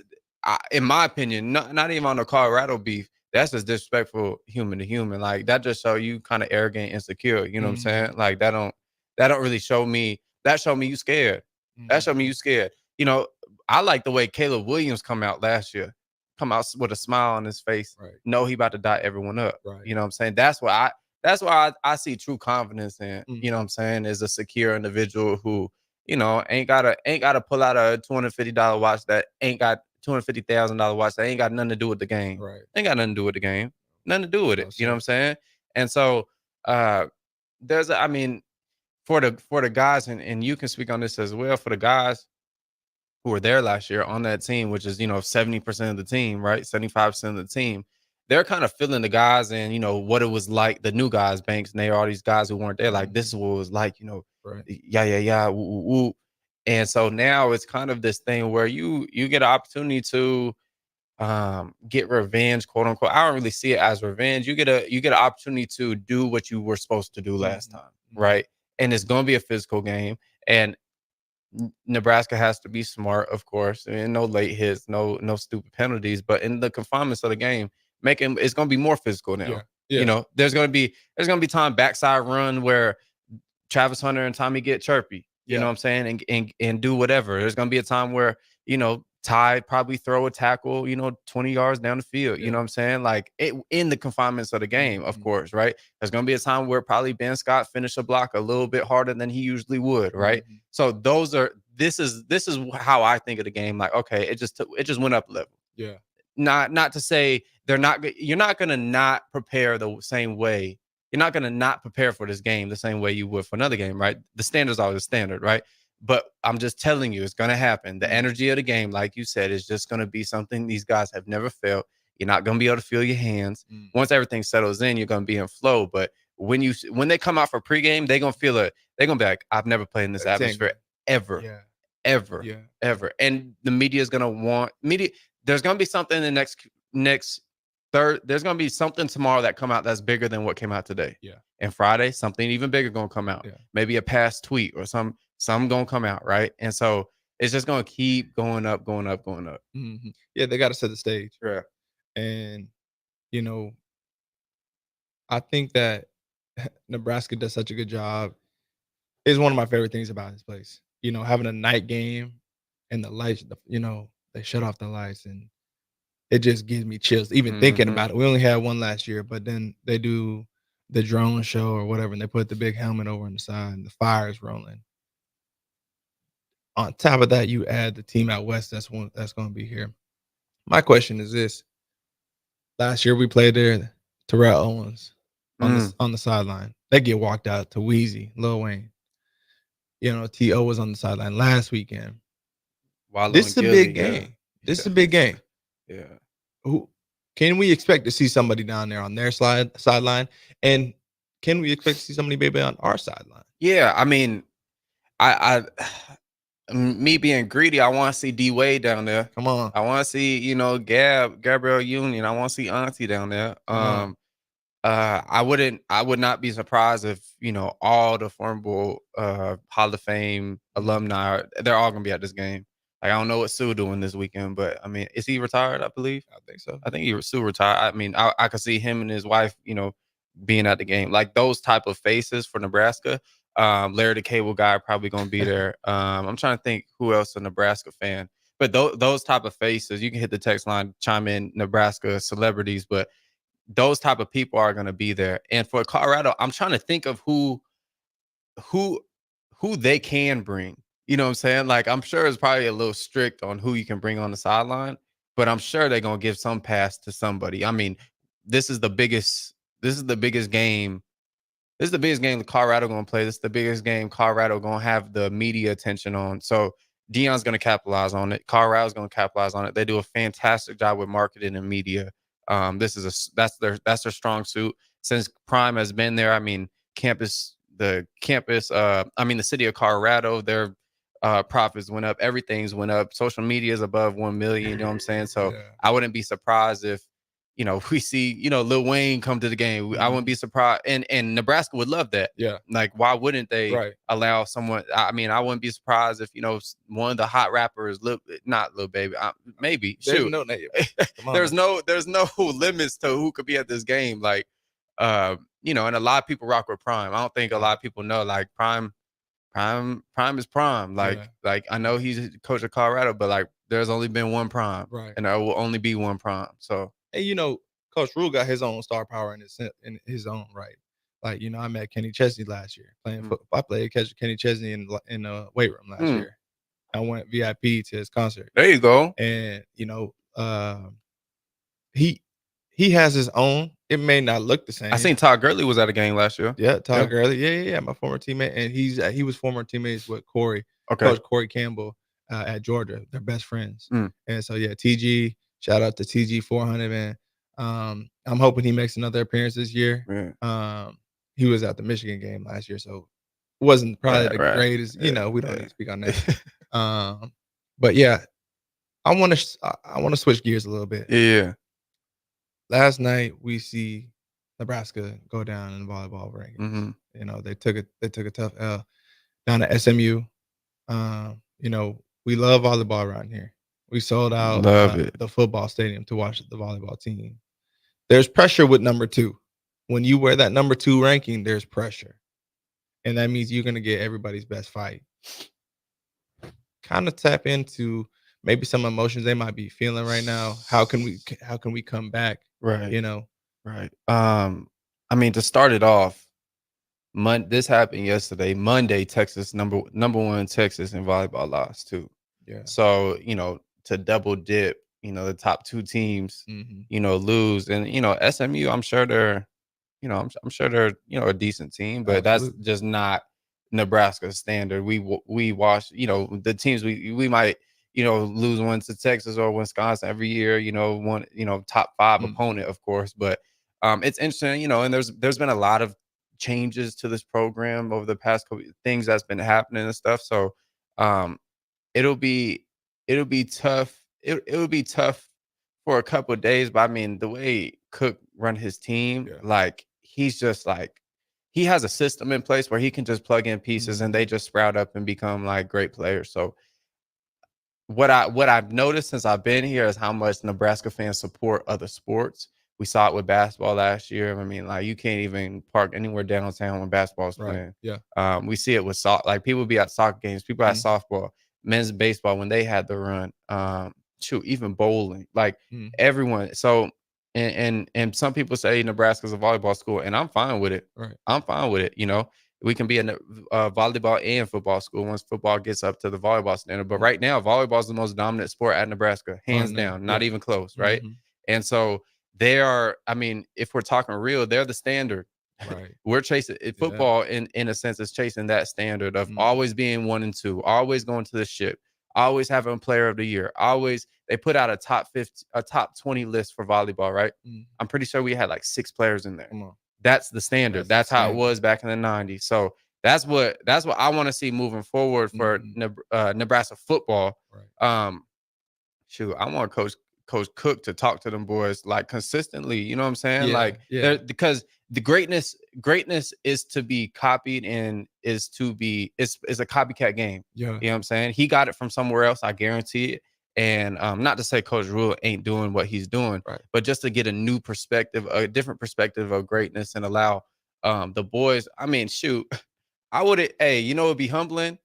Speaker 16: in my opinion, not even on the Colorado beef. That's just disrespectful human to human. Like that just show you kind of arrogant, insecure. You know what I'm saying? Like that don't really show me. That show me you scared. That show me you scared. You know, I like the way Caleb Williams come out last year. Come out with a smile on his face. Right. Know he about to dot everyone up.
Speaker 15: Right.
Speaker 16: You know what I'm saying? That's why I see true confidence in, you know what I'm saying, is a secure individual who, you know, ain't gotta pull out a $250 watch that ain't got $250,000 watch that ain't got nothing to do with the game.
Speaker 15: Right.
Speaker 16: Ain't got nothing to do with the game. Nothing to do with it. You know what I'm saying? And so there's I mean, for the guys, and you can speak on this as well, for the guys who were there last year on that team, which is, 70% of the team, right? 75% of the team. They're kind of feeling the guys and, what it was like, the new guys, Banks, and they all these guys who weren't there. Like, this is what it was like,
Speaker 15: Right.
Speaker 16: yeah, woo, woo, woo. And so now it's kind of this thing where you get an opportunity to get revenge, quote unquote. I don't really see it as revenge. You get an opportunity to do what you were supposed to do last time, right? And it's going to be a physical game. And Nebraska has to be smart, of course, and no late hits, no stupid penalties. But in the confinements of the game, it's going to be more physical now.
Speaker 15: Yeah.
Speaker 16: There's going to be time backside run where Travis Hunter and Tommy get chirpy. You know what I'm saying, and do whatever. There's going to be a time where Ty probably throw a tackle 20 yards down the field. You know what I'm saying, like in the confinements of the game, of course, right? There's going to be a time where probably Ben Scott finish a block a little bit harder than he usually would, right? So this is how I think of the game. Like, okay, it just went up a level.
Speaker 15: Yeah.
Speaker 16: Not to say you're not going to not prepare the same way. You're not going to not prepare for this game the same way you would for another game, right? The standard's always standard, right? But I'm just telling you, it's going to happen. The energy of the game, like you said, is just going to be something these guys have never felt. You're not going to be able to feel your hands. Once everything settles in, you're going to be in flow. But when they come out for pregame, they're going to feel it. They're going to be like, I've never played in this atmosphere ever. Ever. And the media is going to want media. There's going to be something in the next third. There's going to be something tomorrow that come out that's bigger than what came out today.
Speaker 15: Yeah.
Speaker 16: And Friday, something even bigger going to come out.
Speaker 15: Yeah.
Speaker 16: Maybe a past tweet or some going to come out, right? And so it's just going to keep going up.
Speaker 15: Yeah, they got to set the stage.
Speaker 16: Yeah.
Speaker 15: And, I think that Nebraska does such a good job. It's one of my favorite things about this place. Having a night game and the lights, they shut off the lights and it just gives me chills even thinking about it. We only had one last year, but then they do the drone show or whatever, and they put the big helmet over on the side and the fire's rolling. On top of that, you add the team out west that's going to be here. My question is this. Last year we played there, Terrell Owens on the sideline. They get walked out to Wheezy, Lil Wayne. T.O. was on the sideline last weekend. This is a big game. This is a big game.
Speaker 16: Yeah.
Speaker 15: Who can we expect to see somebody down there on their sideline? And can we expect to see somebody maybe on our sideline?
Speaker 16: Yeah, I mean, I me being greedy, I want to see D Wade down there.
Speaker 15: Come on.
Speaker 16: I want to see, Gabrielle Union. I want to see Auntie down there. I would not be surprised if, all the former Hall of Fame alumni, they're all gonna be at this game. Like, I don't know what Sue doing this weekend, but I mean, is he retired? I believe.
Speaker 15: I think so.
Speaker 16: I think Sue retired. I mean, I could see him and his wife, being at the game. Like those type of faces for Nebraska. Larry the Cable Guy probably gonna be there. I'm trying to think who else a Nebraska fan. But those type of faces, you can hit the text line, chime in Nebraska celebrities, but those type of people are gonna be there. And for Colorado, I'm trying to think of who they can bring. You know what I'm saying? Like, I'm sure it's probably a little strict on who you can bring on the sideline, but I'm sure they're gonna give some pass to somebody. I mean, this is the biggest game. This is the biggest game Colorado gonna play. This is the biggest game Colorado gonna have the media attention on. So Deion's gonna capitalize on it. Colorado's gonna capitalize on it. They do a fantastic job with marketing and media. That's their strong suit. Since Prime has been there, I mean, the city of Colorado, their profits went up. Everything's went up. Social media is above 1 million. You know what I'm saying? So I wouldn't be surprised if, we see, Lil Wayne come to the game. I wouldn't be surprised. And Nebraska would love that.
Speaker 15: Yeah.
Speaker 16: Like, why wouldn't they allow someone? I mean, I wouldn't be surprised if, one of the hot rappers, not Lil Baby, maybe. Shoot. There's no limits to who could be at this game. Like, and a lot of people rock with Prime. I don't think a lot of people know, like, Prime is Prime. Like I know he's coach of Colorado, but like there's only been one Prime,
Speaker 15: right? And
Speaker 16: there will only be one Prime. So,
Speaker 15: and Coach Rule got his own star power in his own right. Like, I met Kenny Chesney last year playing football. I played Kenny Chesney in a weight room last year. I went VIP to his concert.
Speaker 16: There you go.
Speaker 15: And he has his own. It may not look the same.
Speaker 16: I seen Todd Gurley was at a game last year.
Speaker 15: Yeah, Todd Gurley. Yeah. My former teammate, and he was former teammates with Corey, Coach Corey Campbell at Georgia. They're best friends. And so TG. Shout out to TG 400, man. I'm hoping he makes another appearance this year. He was at the Michigan game last year, so wasn't probably the greatest. We don't need to speak on that. But yeah, I want to switch gears a little bit.
Speaker 16: Yeah.
Speaker 15: Last night we see Nebraska go down in the volleyball rankings. They took a tough L down at SMU. We love volleyball around here. We sold out the football stadium to watch the volleyball team. There's pressure with number 2. When you wear that number 2 ranking, there's pressure. And that means you're going to get everybody's best fight. Kind of tap into maybe some emotions they might be feeling right now. How can we come back?
Speaker 16: Right.
Speaker 15: Right.
Speaker 16: I mean, to start it off, this happened yesterday. Monday, Texas number 1 Texas in volleyball lost too.
Speaker 15: Yeah.
Speaker 16: So, to double dip, the top 2 teams, lose. And, SMU, I'm sure they're, I'm sure they're, a decent team, but that's just not Nebraska's standard. We watch, the teams we might, lose one to Texas or Wisconsin every year, one, top 5 opponent, of course. But it's interesting, and there's been a lot of changes to this program over the past couple things that's been happening and stuff. So it'll be tough. It would be tough for a couple of days, but I mean, the way Cook run his team, he's just he has a system in place where he can just plug in pieces and they just sprout up and become great players. So what I've noticed since I've been here is how much Nebraska fans support other sports. We saw it with basketball last year. I mean, you can't even park anywhere downtown when basketball's playing.
Speaker 15: Yeah.
Speaker 16: We see it with soccer. People be at soccer games. People at softball, men's baseball when they had the run. Even bowling. Everyone. So and some people say Nebraska's a volleyball school, and I'm fine with it.
Speaker 15: Right.
Speaker 16: I'm fine with it. We can be a volleyball and football school once football gets up to the volleyball standard. But right now, volleyball is the most dominant sport at Nebraska, hands down, not even close, right? And so they are. I mean, if we're talking real, they're the standard.
Speaker 15: Right.
Speaker 16: We're chasing football in a sense is chasing that standard of always being 1 and 2, always going to the ship, always having a player of the year. Always they put out a top 20 list for volleyball, right? I'm pretty sure we had 6 players in there. That's the standard. That's how it was back in the 90s. So that's what I want to see moving forward for Nebraska football.
Speaker 15: Right.
Speaker 16: I want Coach Cook to talk to them boys consistently. You know what I'm saying? Because the greatness is to be copied and is a copycat game.
Speaker 15: Yeah.
Speaker 16: You know what I'm saying? He got it from somewhere else, I guarantee it. And not to say Coach Rule ain't doing what he's doing, but just to get a new perspective, a different perspective of greatness and allow the boys. I mean, I would it'd be humbling.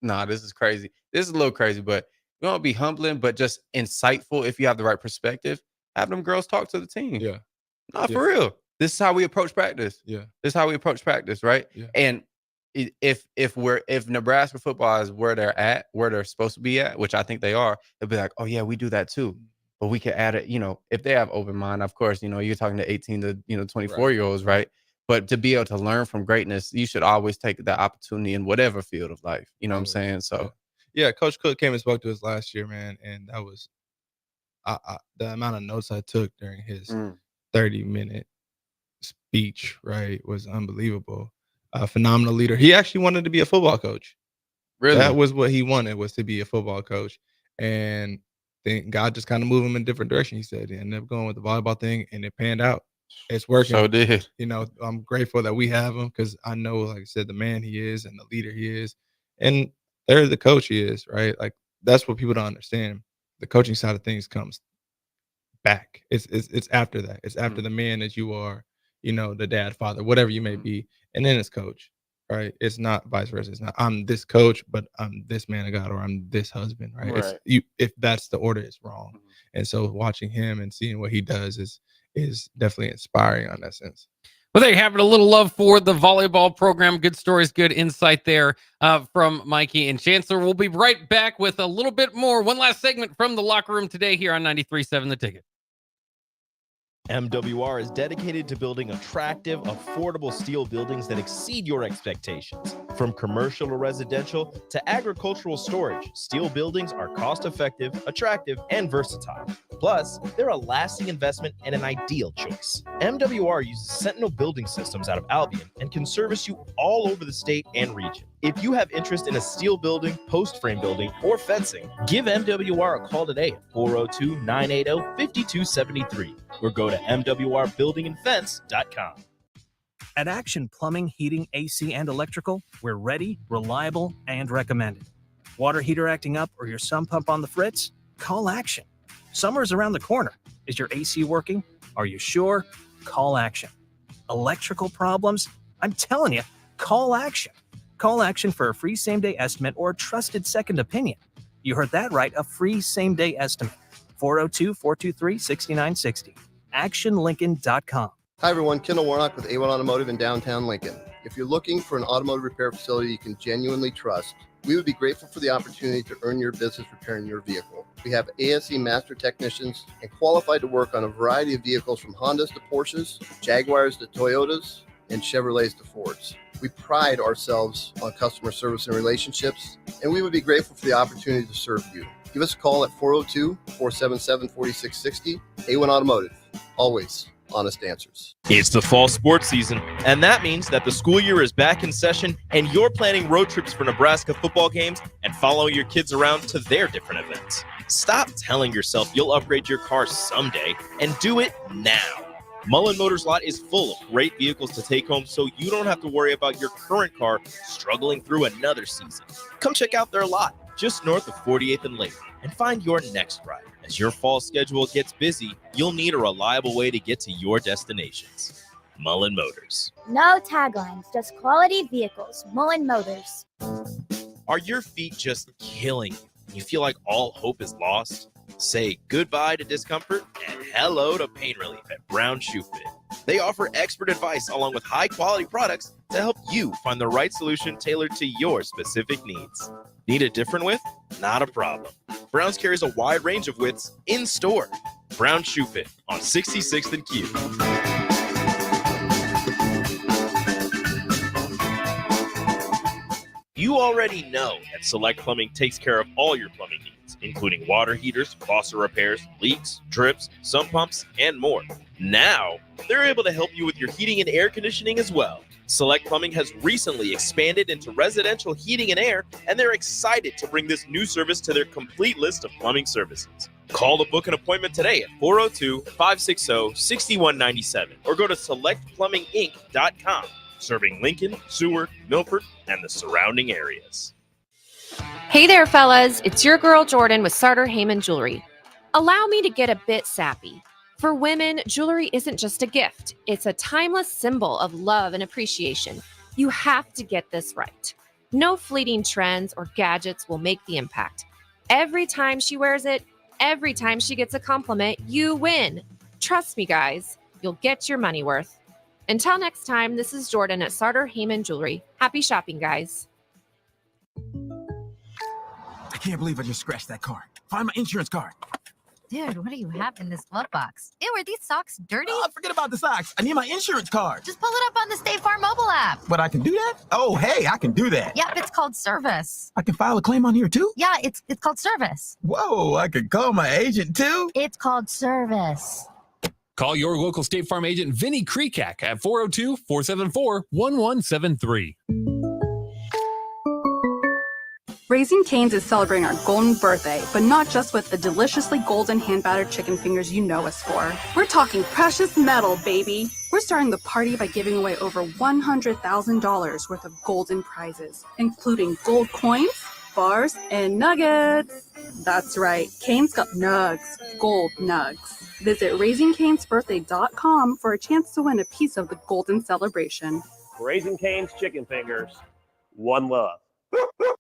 Speaker 16: Nah, this is crazy. This is a little crazy, but it won't be humbling, but just insightful if you have the right perspective. Have them girls talk to the team.
Speaker 15: Yeah.
Speaker 16: For real. This is how we approach practice.
Speaker 15: Yeah.
Speaker 16: This is how we approach practice, right?
Speaker 15: Yeah.
Speaker 16: And if Nebraska football is where they're at, where they're supposed to be at, which I think they are, they'll be like, oh yeah, we do that too. But we can add it, if they have open mind, of course, you're talking to 18 to 24-year-olds, right? But to be able to learn from greatness, you should always take that opportunity in whatever field of life. You know what I'm saying? So
Speaker 15: yeah, Coach Cook came and spoke to us last year, man, and that was the amount of notes I took during his 30-minute speech, right, was unbelievable. A phenomenal leader. He actually wanted to be a football coach.
Speaker 16: Really?
Speaker 15: That was what he wanted, was to be a football coach. And then God just kind of moved him in a different direction. He said he ended up going with the volleyball thing, and it panned out. It's working.
Speaker 16: So did.
Speaker 15: I'm grateful that we have him because I know, like I said, the man he is and the leader he is. And there's the coach he is, right? That's what people don't understand. The coaching side of things comes back. It's after that. It's after the man that you are, the dad, father, whatever you may be. And then it's coach, right? It's not vice versa. It's not I'm this coach, but I'm this man of God, or I'm this husband, right? It's if that's the order, it's wrong. And so watching him and seeing what he does is definitely inspiring on that sense.
Speaker 10: Well, there you have it. A little love for the volleyball program. Good stories, good insight there from Mikey and Chancellor. We'll be right back with a little bit more. One last segment from the locker room today here on 93.7 The Ticket.
Speaker 20: MWR is dedicated to building attractive, affordable steel buildings that exceed your expectations. From commercial to residential to agricultural storage, steel buildings are cost-effective, attractive, and versatile. Plus, they're a lasting investment and an ideal choice. MWR uses Sentinel Building Systems out of Albion and can service you all over the state and region. If you have interest in a steel building, post frame building, or fencing, give MWR a call today at 402-980-5273 or go to mwrbuildingandfence.com.
Speaker 25: At Action Plumbing, Heating, AC, and Electrical, we're ready, reliable, and recommended. Water heater acting up or your sump pump on the fritz? Call Action. Summer's around the corner. Is your AC working? Are you sure? Call Action. Electrical problems? I'm telling you, call Action. Call Action for a free same-day estimate or a trusted second opinion. You heard that right, a free same-day estimate. 402-423-6960. ActionLincoln.com.
Speaker 24: Hi everyone, Kendall Warnock with A1 Automotive in downtown Lincoln. If you're looking for an automotive repair facility you can genuinely trust, we would be grateful for the opportunity to earn your business repairing your vehicle. We have ASE master technicians and qualified to work on a variety of vehicles from Hondas to Porsches, Jaguars to Toyotas, and Chevrolets to Fords. We pride ourselves on customer service and relationships, and we would be grateful for the opportunity to serve you. Give us a call at 402-477-4660. A1 Automotive, always honest answers.
Speaker 20: It's the fall sports season, and that means that the school year is back in session and you're planning road trips for Nebraska football games and following your kids around to their different events. Stop telling yourself you'll upgrade your car someday and do it now. Mullen Motors Lot is full of great vehicles to take home so you don't have to worry about your current car struggling through another season. Come check out their lot just north of 48th and Lake and find your next ride. As your fall schedule gets busy, you'll need a reliable way to get to your destinations. Mullen Motors.
Speaker 21: No taglines, just quality vehicles. Mullen Motors.
Speaker 20: Are your feet just killing you? You feel like all hope is lost? Say goodbye to discomfort and hello to pain relief at Brown Shoe Fit. They offer expert advice along with high-quality products to help you find the right solution tailored to your specific needs. Need a different width? Not a problem. Brown's carries a wide range of widths in store. Brown Shoe Fit on 66th and Q. You already know that Select Plumbing takes care of all your plumbing needs, including water heaters, faucet repairs, leaks, drips, sump pumps, and more. Now, they're able to help you with your heating and air conditioning as well. Select Plumbing has recently expanded into residential heating and air, and they're excited to bring this new service to their complete list of plumbing services. Call to book an appointment today at 402-560-6197 or go to selectplumbinginc.com. Serving Lincoln, Seward, Milford, and the surrounding areas.
Speaker 3: Hey there, fellas. It's your girl Jordan with Sartor Heyman Jewelry. Allow me to get a bit sappy. For women, jewelry isn't just a gift. It's a timeless symbol of love and appreciation. You have to get this right. No fleeting trends or gadgets will make the impact. Every time she wears it, every time she gets a compliment, you win. Trust me, guys. You'll get your money worth. Until next time, this is Jordan at Sartor Heyman Jewelry. Happy shopping, guys.
Speaker 22: I can't believe I just scratched that card. Find my insurance card.
Speaker 23: Dude, what do you have in this glove box? Ew, are these socks dirty?
Speaker 22: Oh, forget about the socks. I need my insurance card.
Speaker 23: Just pull it up on the State Farm mobile app.
Speaker 22: But I can do that? Oh, hey, I can do that.
Speaker 23: Yep, it's called service.
Speaker 22: I can file a claim on here too?
Speaker 23: Yeah, it's called service.
Speaker 22: Whoa, I could call my agent too?
Speaker 23: It's called service.
Speaker 19: Call your local State Farm agent, Vinny Krekak, at 402-474-1173.
Speaker 5: Raising Cane's is celebrating our golden birthday, but not just with the deliciously golden hand-battered chicken fingers you know us for. We're talking precious metal, baby. We're starting the party by giving away over $100,000 worth of golden prizes, including gold coins, bars, and nuggets. That's right, Cane's got nugs, gold nugs. Visit RaisingCanesBirthday.com for a chance to win a piece of the golden celebration.
Speaker 6: Raising Cane's chicken fingers, one love.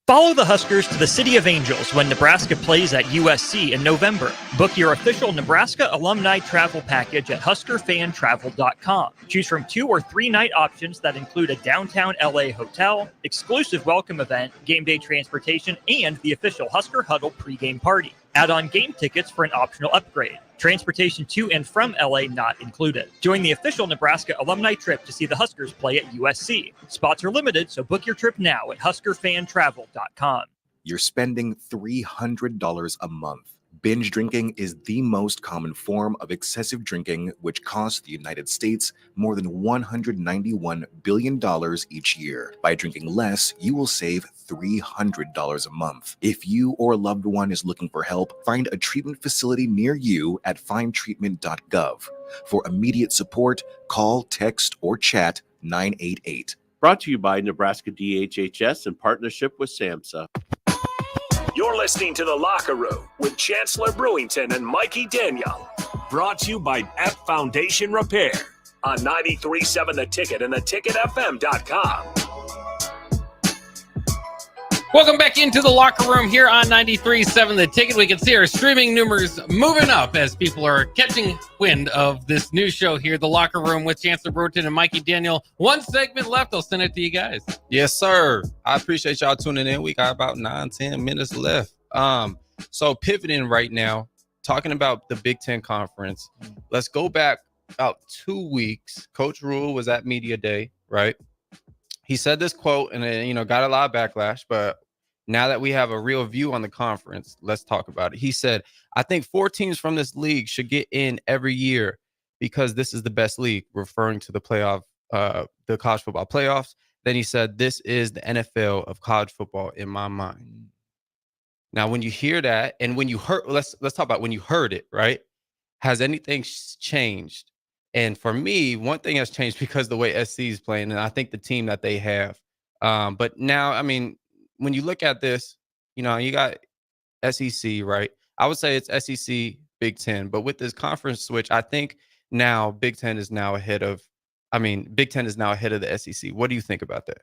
Speaker 9: Follow the Huskers to the City of Angels when Nebraska plays at USC in November. Book your official Nebraska alumni travel package at huskerfantravel.com. Choose from 2 or 3 night options that include a downtown LA hotel, exclusive welcome event, game day transportation, and the official Husker Huddle pregame party. Add on game tickets for an optional upgrade. Transportation to and from LA not included. Join the official Nebraska alumni trip to see the Huskers play at USC. Spots are limited, so book your trip now at huskerfantravel.com.
Speaker 6: You're spending $300 a month. Binge drinking is the most common form of excessive drinking, which costs the United States more than $191 billion each year. By drinking less, you will save $300 a month. If you or a loved one is looking for help, find a treatment facility near you at findtreatment.gov. For immediate support, call, text, or chat 988.
Speaker 7: Brought to you by Nebraska DHHS in partnership with SAMHSA.
Speaker 13: You're listening to The Locker Room with Chancellor Brewington and Mikey Daniel. Brought to you by F Foundation Repair on 93.7 The Ticket and theticketfm.com.
Speaker 10: Welcome back into the locker room here on 93.7 The Ticket. We can see our streaming numbers moving up as people are catching wind of this new show here, The Locker Room with Chancellor Brewington and Mikey Daniel. One segment left. I'll send it to you guys.
Speaker 16: Yes, sir. I appreciate y'all tuning in. We got about 9-10 minutes left. So pivoting right now, talking about the Big Ten Conference. Let's go back about 2 weeks. Coach Rule was at Media Day, right? He said this quote and it, got a lot of backlash, but now that we have a real view on the conference, let's talk about it. He said, I think 4 teams from this league should get in every year because this is the best league, referring to the playoff, the college football playoffs. Then he said, this is the NFL of college football in my mind. Now, when you hear that and when you heard, let's talk about when you heard it, right? Has anything changed? And for me, one thing has changed because the way SC is playing, and I think the team that they have. But now, I mean, when you look at this, you got SEC, right? I would say it's SEC, Big Ten. But with this conference switch, I think now Big Ten is now ahead of the SEC. What do you think about that?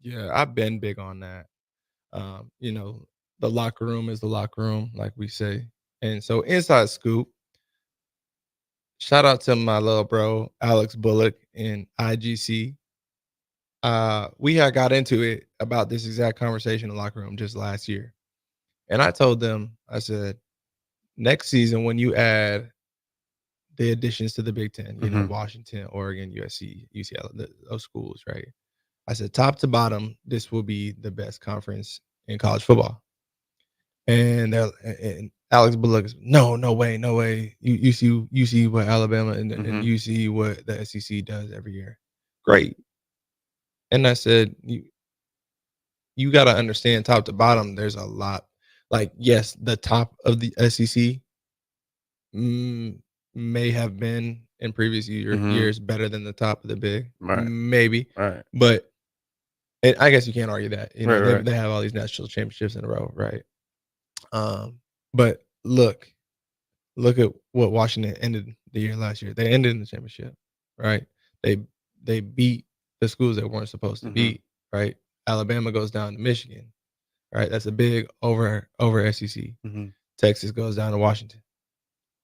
Speaker 15: Yeah, I've been big on that. The locker room is the locker room, like we say. And so inside scoop, shout out to my little bro, Alex Bullock in IGC. We had got into it about this exact conversation in the locker room just last year. And I told them, I said, next season, when you add the additions to the Big Ten, Washington, Oregon, USC, UCLA, those schools, right? I said, top to bottom, this will be the best conference in college football. And Alex Bullock is, no way. You see what Alabama and you see what the SEC does every year. Great. And I said, you got to understand top to bottom, there's a lot. Like, yes, the top of the SEC may have been in previous years better than the top of the Big.
Speaker 16: Right.
Speaker 15: Maybe.
Speaker 16: Right.
Speaker 15: But I guess you can't argue that.
Speaker 16: Right.
Speaker 15: They have all these national championships in a row, right? But look at what Washington ended the year last year. They ended in the championship, right? They beat the schools that weren't supposed to beat, right? Alabama goes down to Michigan, right? That's a big over SEC. Texas goes down to Washington,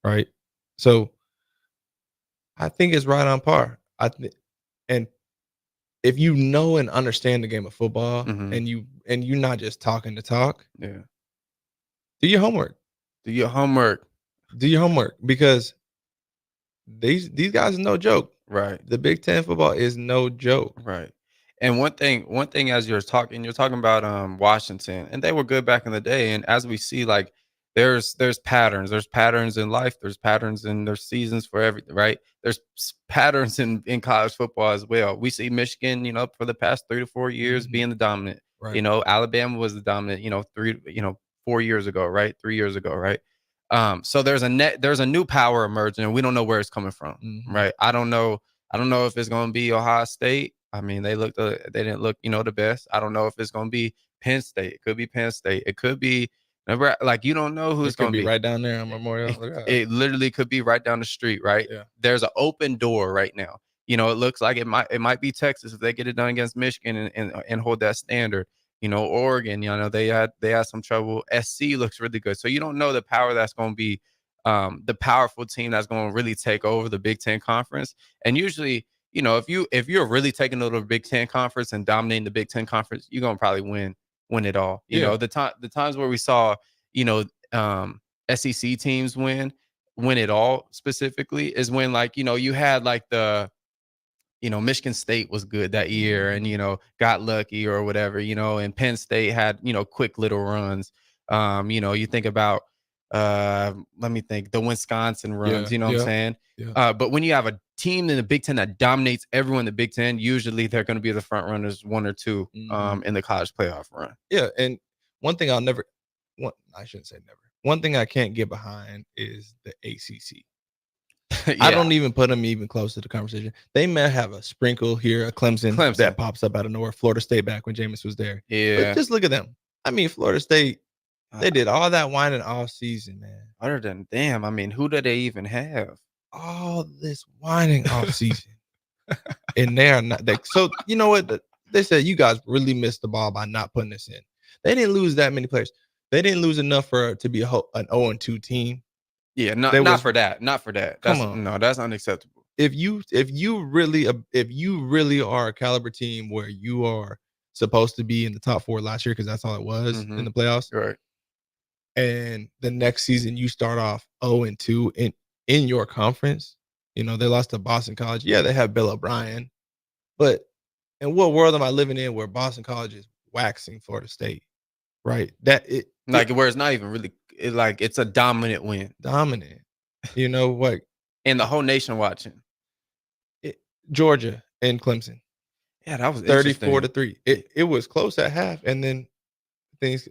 Speaker 15: right? So I think it's right on par. And if you know and understand the game of football, and you're not just talking to talk, do your homework.
Speaker 16: Do your homework.
Speaker 15: Because these guys are no joke.
Speaker 16: Right.
Speaker 15: The Big Ten football is no joke.
Speaker 16: Right. And one thing as you're talking about Washington, and they were good back in the day. And as we see, like there's patterns. There's patterns in life. There's patterns in their seasons for everything, right? There's patterns in college football as well. We see Michigan, for the past 3 to 4 years being the dominant.
Speaker 15: Right.
Speaker 16: Alabama was the dominant, 4 years ago, right? 3 years ago, right? So there's a new power emerging, and we don't know where it's coming from, right? I don't know if it's going to be Ohio State. I mean, they didn't look, the best. I don't know if it's going to be Penn State. It could be Penn State. It could be, like, you don't know who it's going to be.
Speaker 15: Right down there on Memorial.
Speaker 16: It literally could be right down the street, right?
Speaker 15: Yeah.
Speaker 16: There's an open door right now. It looks like it might be Texas if they get it done against Michigan and hold that standard. You know, Oregon, you know, they had some trouble. SC looks really good. So you don't know the power that's going to be the powerful team that's going to really take over the Big Ten Conference. And usually, you know, if you're really taking over the Big Ten Conference and dominating the Big Ten Conference, you're going to probably win it all. You know, the times where we saw, you know, SEC teams win it all specifically is when, like, you know, you had like you know, Michigan State was good that year and, you know, got lucky or whatever, you know, and Penn State had, you know, quick little runs. You know, you think about, let me think, the Wisconsin runs, you know what I'm saying?
Speaker 15: Yeah.
Speaker 16: But when you have a team in the Big Ten that dominates everyone in the Big Ten, usually they're going to be the front runners, one or two in the college playoff run.
Speaker 15: Yeah. And one thing I shouldn't say never. One thing I can't get behind is the ACC. I don't even put them even close to the conversation. They may have a sprinkle here, a Clemson that pops up out of nowhere. Florida State back when Jameis was there.
Speaker 16: Yeah.
Speaker 15: But just look at them. I mean, Florida State, they did all that whining all season, man.
Speaker 16: Other than them, I mean, who do they even have?
Speaker 15: All this whining all season. And they are not. So, you know what? They said, you guys really missed the ball by not putting this in. They didn't lose that many players. They didn't lose enough for to be an 0-2 team.
Speaker 16: Yeah, not for that. Not for that.
Speaker 15: Come on.
Speaker 16: No, that's unacceptable.
Speaker 15: If you really are a caliber team where you are supposed to be in the top 4 last year, because that's all it was in the playoffs,
Speaker 16: right?
Speaker 15: And the next season you start off 0-2 in your conference. You know, they lost to Boston College. Yeah, they have Bill O'Brien, but in what world am I living in where Boston College is waxing Florida State? Right?
Speaker 16: Where it's not even really it's a dominant win.
Speaker 15: Dominant. You know what?
Speaker 16: And the whole nation watching.
Speaker 15: Georgia and Clemson.
Speaker 16: Yeah, that was
Speaker 15: 34-3. It was close at half, and then things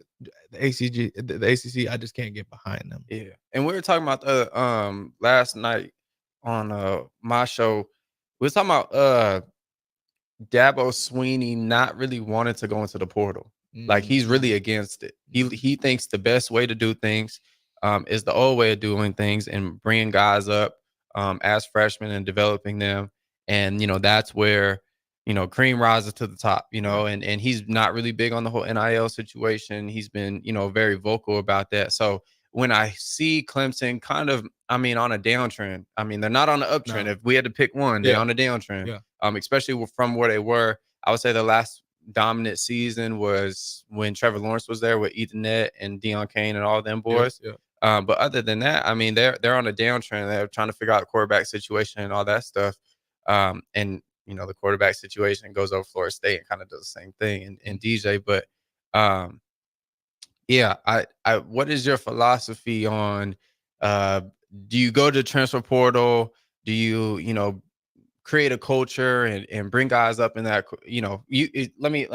Speaker 15: the ACC, I just can't get behind them.
Speaker 16: Yeah. And we were talking about last night on my show. We were talking about Dabo Swinney not really wanting to go into the portal. Like, he's really against it. He thinks the best way to do things is the old way of doing things and bringing guys up as freshmen and developing them. And, you know, that's where, you know, cream rises to the top, you know, and he's not really big on the whole NIL situation. He's been, you know, very vocal about that. So when I see Clemson kind of, I mean, on a downtrend, I mean, they're not on the uptrend. No. If we had to pick one, they're on a downtrend, especially from where they were. I would say the last dominant season was when Trevor Lawrence was there with Ethernet and Deion Kane and all them boys. But other than that, I mean, they're on a downtrend. They're trying to figure out the quarterback situation and all that stuff. And, you know, the quarterback situation goes over Florida State and kind of does the same thing in DJ. But yeah, I what is your philosophy on do you go to transfer portal? Do you know, create a culture and bring guys up in that, you know, let me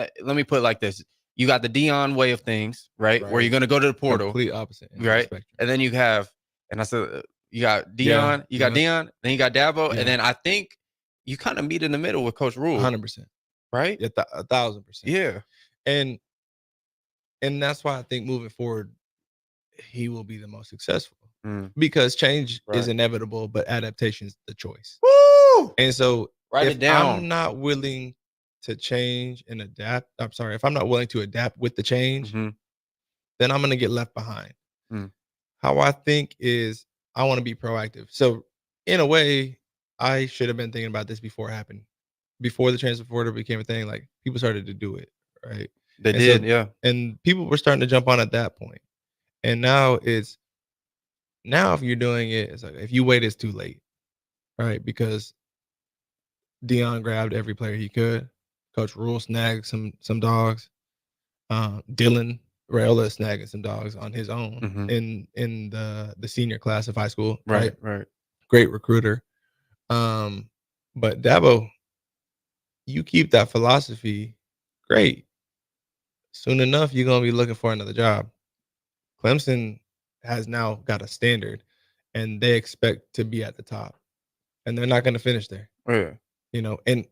Speaker 16: put it like this. You got the Deion way of things, right? Where you're going to go to the portal.
Speaker 15: Complete opposite.
Speaker 16: Right. And then you have, and I said, you got Deion, Deion, then you got Dabo. And then I think you kind of meet in the middle with Coach Rule.
Speaker 15: 100%.
Speaker 16: Right?
Speaker 15: Yeah, 1,000%.
Speaker 16: Yeah.
Speaker 15: And that's why I think moving forward, he will be the most successful. Because change is inevitable, but adaptation is the choice.
Speaker 16: Woo!
Speaker 15: And so
Speaker 16: Write it down.
Speaker 15: I'm not willing to change and adapt, if I'm not willing to adapt with the change, then I'm going to get left behind. How I think is I want to be proactive. So in a way, I should have been thinking about this before it happened. Before the transfer portal became a thing, like, people started to do it, right?
Speaker 16: They did, yeah.
Speaker 15: And people were starting to jump on at that point. And now if you're doing it, it's like, if you wait, it's too late, right? Because Deion grabbed every player he could. Coach Rule snagged some dogs. Dylan Raiola snagging some dogs on his own in the senior class of high school.
Speaker 16: Right.
Speaker 15: Great recruiter. But Dabo, you keep that philosophy, great. Soon enough, you're gonna be looking for another job. Clemson has now got a standard, and they expect to be at the top, and they're not going to finish there.
Speaker 16: Yeah.
Speaker 15: You know, and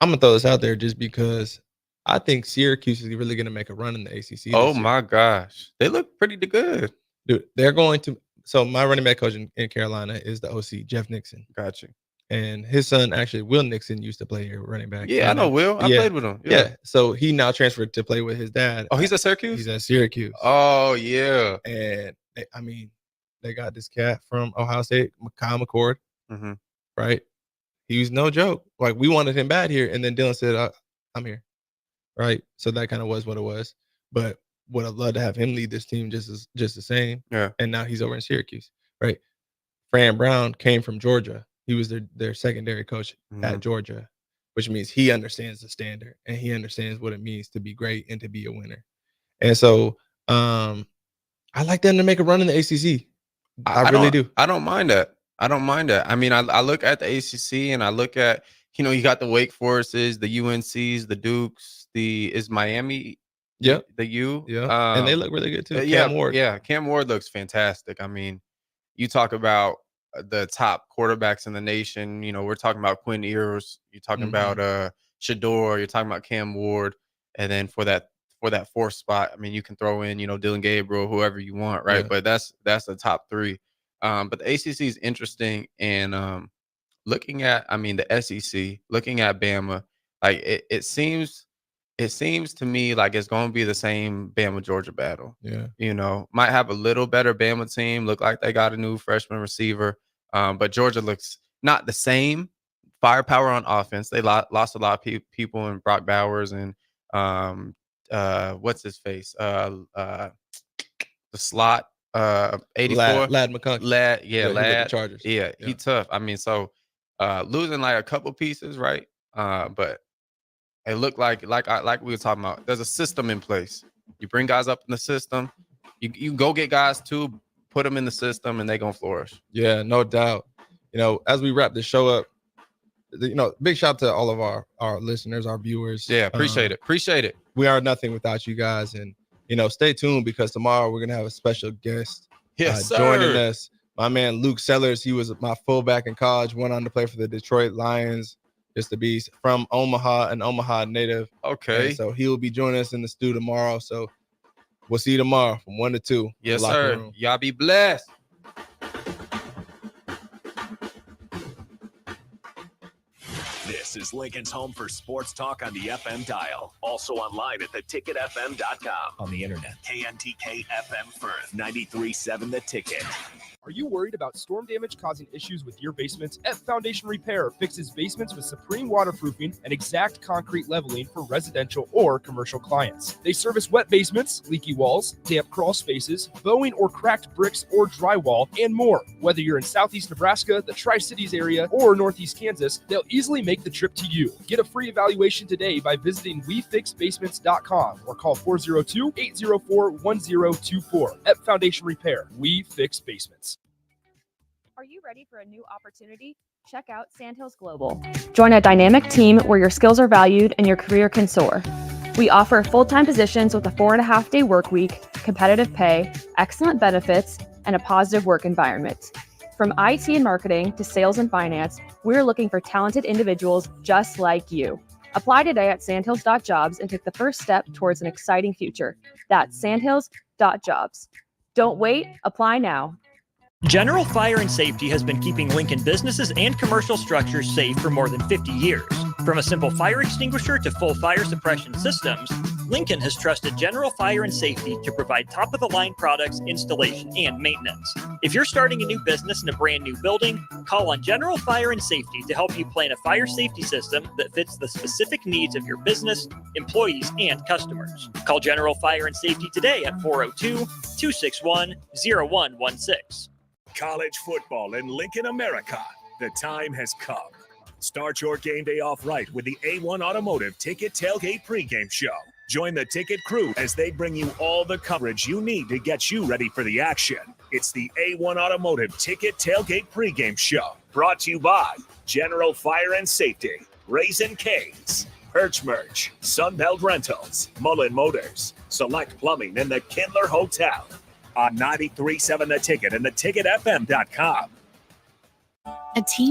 Speaker 15: I'm gonna throw this out there just because I think Syracuse is really going to make a run in the ACC.
Speaker 16: Oh my gosh, they look pretty good,
Speaker 15: dude. They're going to. So my running back coach in Carolina is the OC, Jeff Nixon.
Speaker 16: Gotcha.
Speaker 15: And his son, actually, Will Nixon, used to play here, running back.
Speaker 16: Yeah, I know Will. I played with him.
Speaker 15: Yeah. So he now transferred to play with his dad.
Speaker 16: Oh, he's at Syracuse?
Speaker 15: He's at Syracuse.
Speaker 16: Oh, yeah.
Speaker 15: And they got this cat from Ohio State, Kyle McCord, right? He was no joke. Like, we wanted him bad here. And then Dylan said, I'm here. Right. So that kind of was what it was. But would have loved to have him lead this team just the same.
Speaker 16: Yeah.
Speaker 15: And now he's over in Syracuse. Right. Fran Brown came from Georgia. He was their secondary coach at Georgia, which means he understands the standard and he understands what it means to be great and to be a winner. And so I like them to make a run in the ACC. I really do.
Speaker 16: I don't mind that. I mean, I look at the ACC and I look at, you got the Wake Forests, the UNCs, the Dukes, is Miami.
Speaker 15: Yeah.
Speaker 16: The U.
Speaker 15: Yeah. And they look really good too.
Speaker 16: Yeah.
Speaker 15: Cam Ward.
Speaker 16: Yeah. Cam Ward looks fantastic. I mean, you talk about the top quarterbacks in the nation. We're talking about Quinn Ewers. You're talking about Shador. You're talking about Cam Ward. And then for that fourth spot, I mean, you can throw in, Dylan Gabriel, whoever you want, right? Yeah. But that's the top three. But the ACC is interesting. And looking at, the SEC, looking at Bama, like it seems to me like it's going to be the same Bama-Georgia battle.
Speaker 15: Yeah.
Speaker 16: Might have a little better Bama team. Look like they got a new freshman receiver. But Georgia looks not the same firepower on offense. They lost a lot of people in Brock Bowers and what's his face? The slot 84.
Speaker 15: Lad McConkey.
Speaker 16: Lad.
Speaker 15: The Chargers.
Speaker 16: Yeah, he tough. So losing like a couple pieces, right? But it looked like we were talking about. There's a system in place. You bring guys up in the system. You go get guys too, put them in the system, and they gonna flourish.
Speaker 15: Yeah, no doubt. As we wrap this show up, big shout out to all of our listeners, our viewers.
Speaker 16: Yeah, appreciate it.
Speaker 15: We are nothing without you guys, and stay tuned because tomorrow we're gonna have a special guest.
Speaker 16: Yes,
Speaker 15: joining us. My man Luke Sellers. He was my fullback in college. Went on to play for the Detroit Lions. Just to be from Omaha, an Omaha native.
Speaker 16: Okay.
Speaker 15: And so he will be joining us in the stew tomorrow. So we'll see you tomorrow from 1 to 2.
Speaker 16: Yes, sir. Y'all be blessed.
Speaker 13: This is Lincoln's home for sports talk on the FM dial. Also online at theticketfm.com. On the internet, KNTK FM Firth, 93.7 The Ticket.
Speaker 17: Are you worried about storm damage causing issues with your basement? F Foundation Repair fixes basements with supreme waterproofing and exact concrete leveling for residential or commercial clients. They service wet basements, leaky walls, damp crawl spaces, bowing or cracked bricks or drywall, and more. Whether you're in Southeast Nebraska, the Tri-Cities area, or Northeast Kansas, they'll easily make the trip to you. Get a free evaluation today by visiting WeFixBasements.com or call 402-804-1024. F Foundation Repair. We fix basements.
Speaker 3: Are you ready for a new opportunity? Check out Sandhills Global. Join a dynamic team where your skills are valued and your career can soar. We offer full-time positions with a 4.5-day work week, competitive pay, excellent benefits, and a positive work environment. From IT and marketing to sales and finance, we're looking for talented individuals just like you. Apply today at sandhills.jobs and take the first step towards an exciting future. That's sandhills.jobs. Don't wait, apply now.
Speaker 9: General Fire and Safety has been keeping Lincoln businesses and commercial structures safe for more than 50 years. From a simple fire extinguisher to full fire suppression systems, Lincoln has trusted General Fire and Safety to provide top-of-the-line products, installation, and maintenance. If you're starting a new business in a brand new building, call on General Fire and Safety to help you plan a fire safety system that fits the specific needs of your business, employees, and customers. Call General Fire and Safety today at 402-261-0116.
Speaker 13: College football in Lincoln, America. The time has come. Start your game day off right with the A1 Automotive Ticket Tailgate pregame show. Join the Ticket crew as they bring you all the coverage you need to get you ready for the action. It's the A1 Automotive Ticket Tailgate pregame show. Brought to you by General Fire and Safety, Raisin Canes, Perch Merch, Sunbelt Rentals, Mullen Motors, Select Plumbing, and the Kindler Hotel. On 93.7 The Ticket and theticketfm.com.
Speaker 8: A team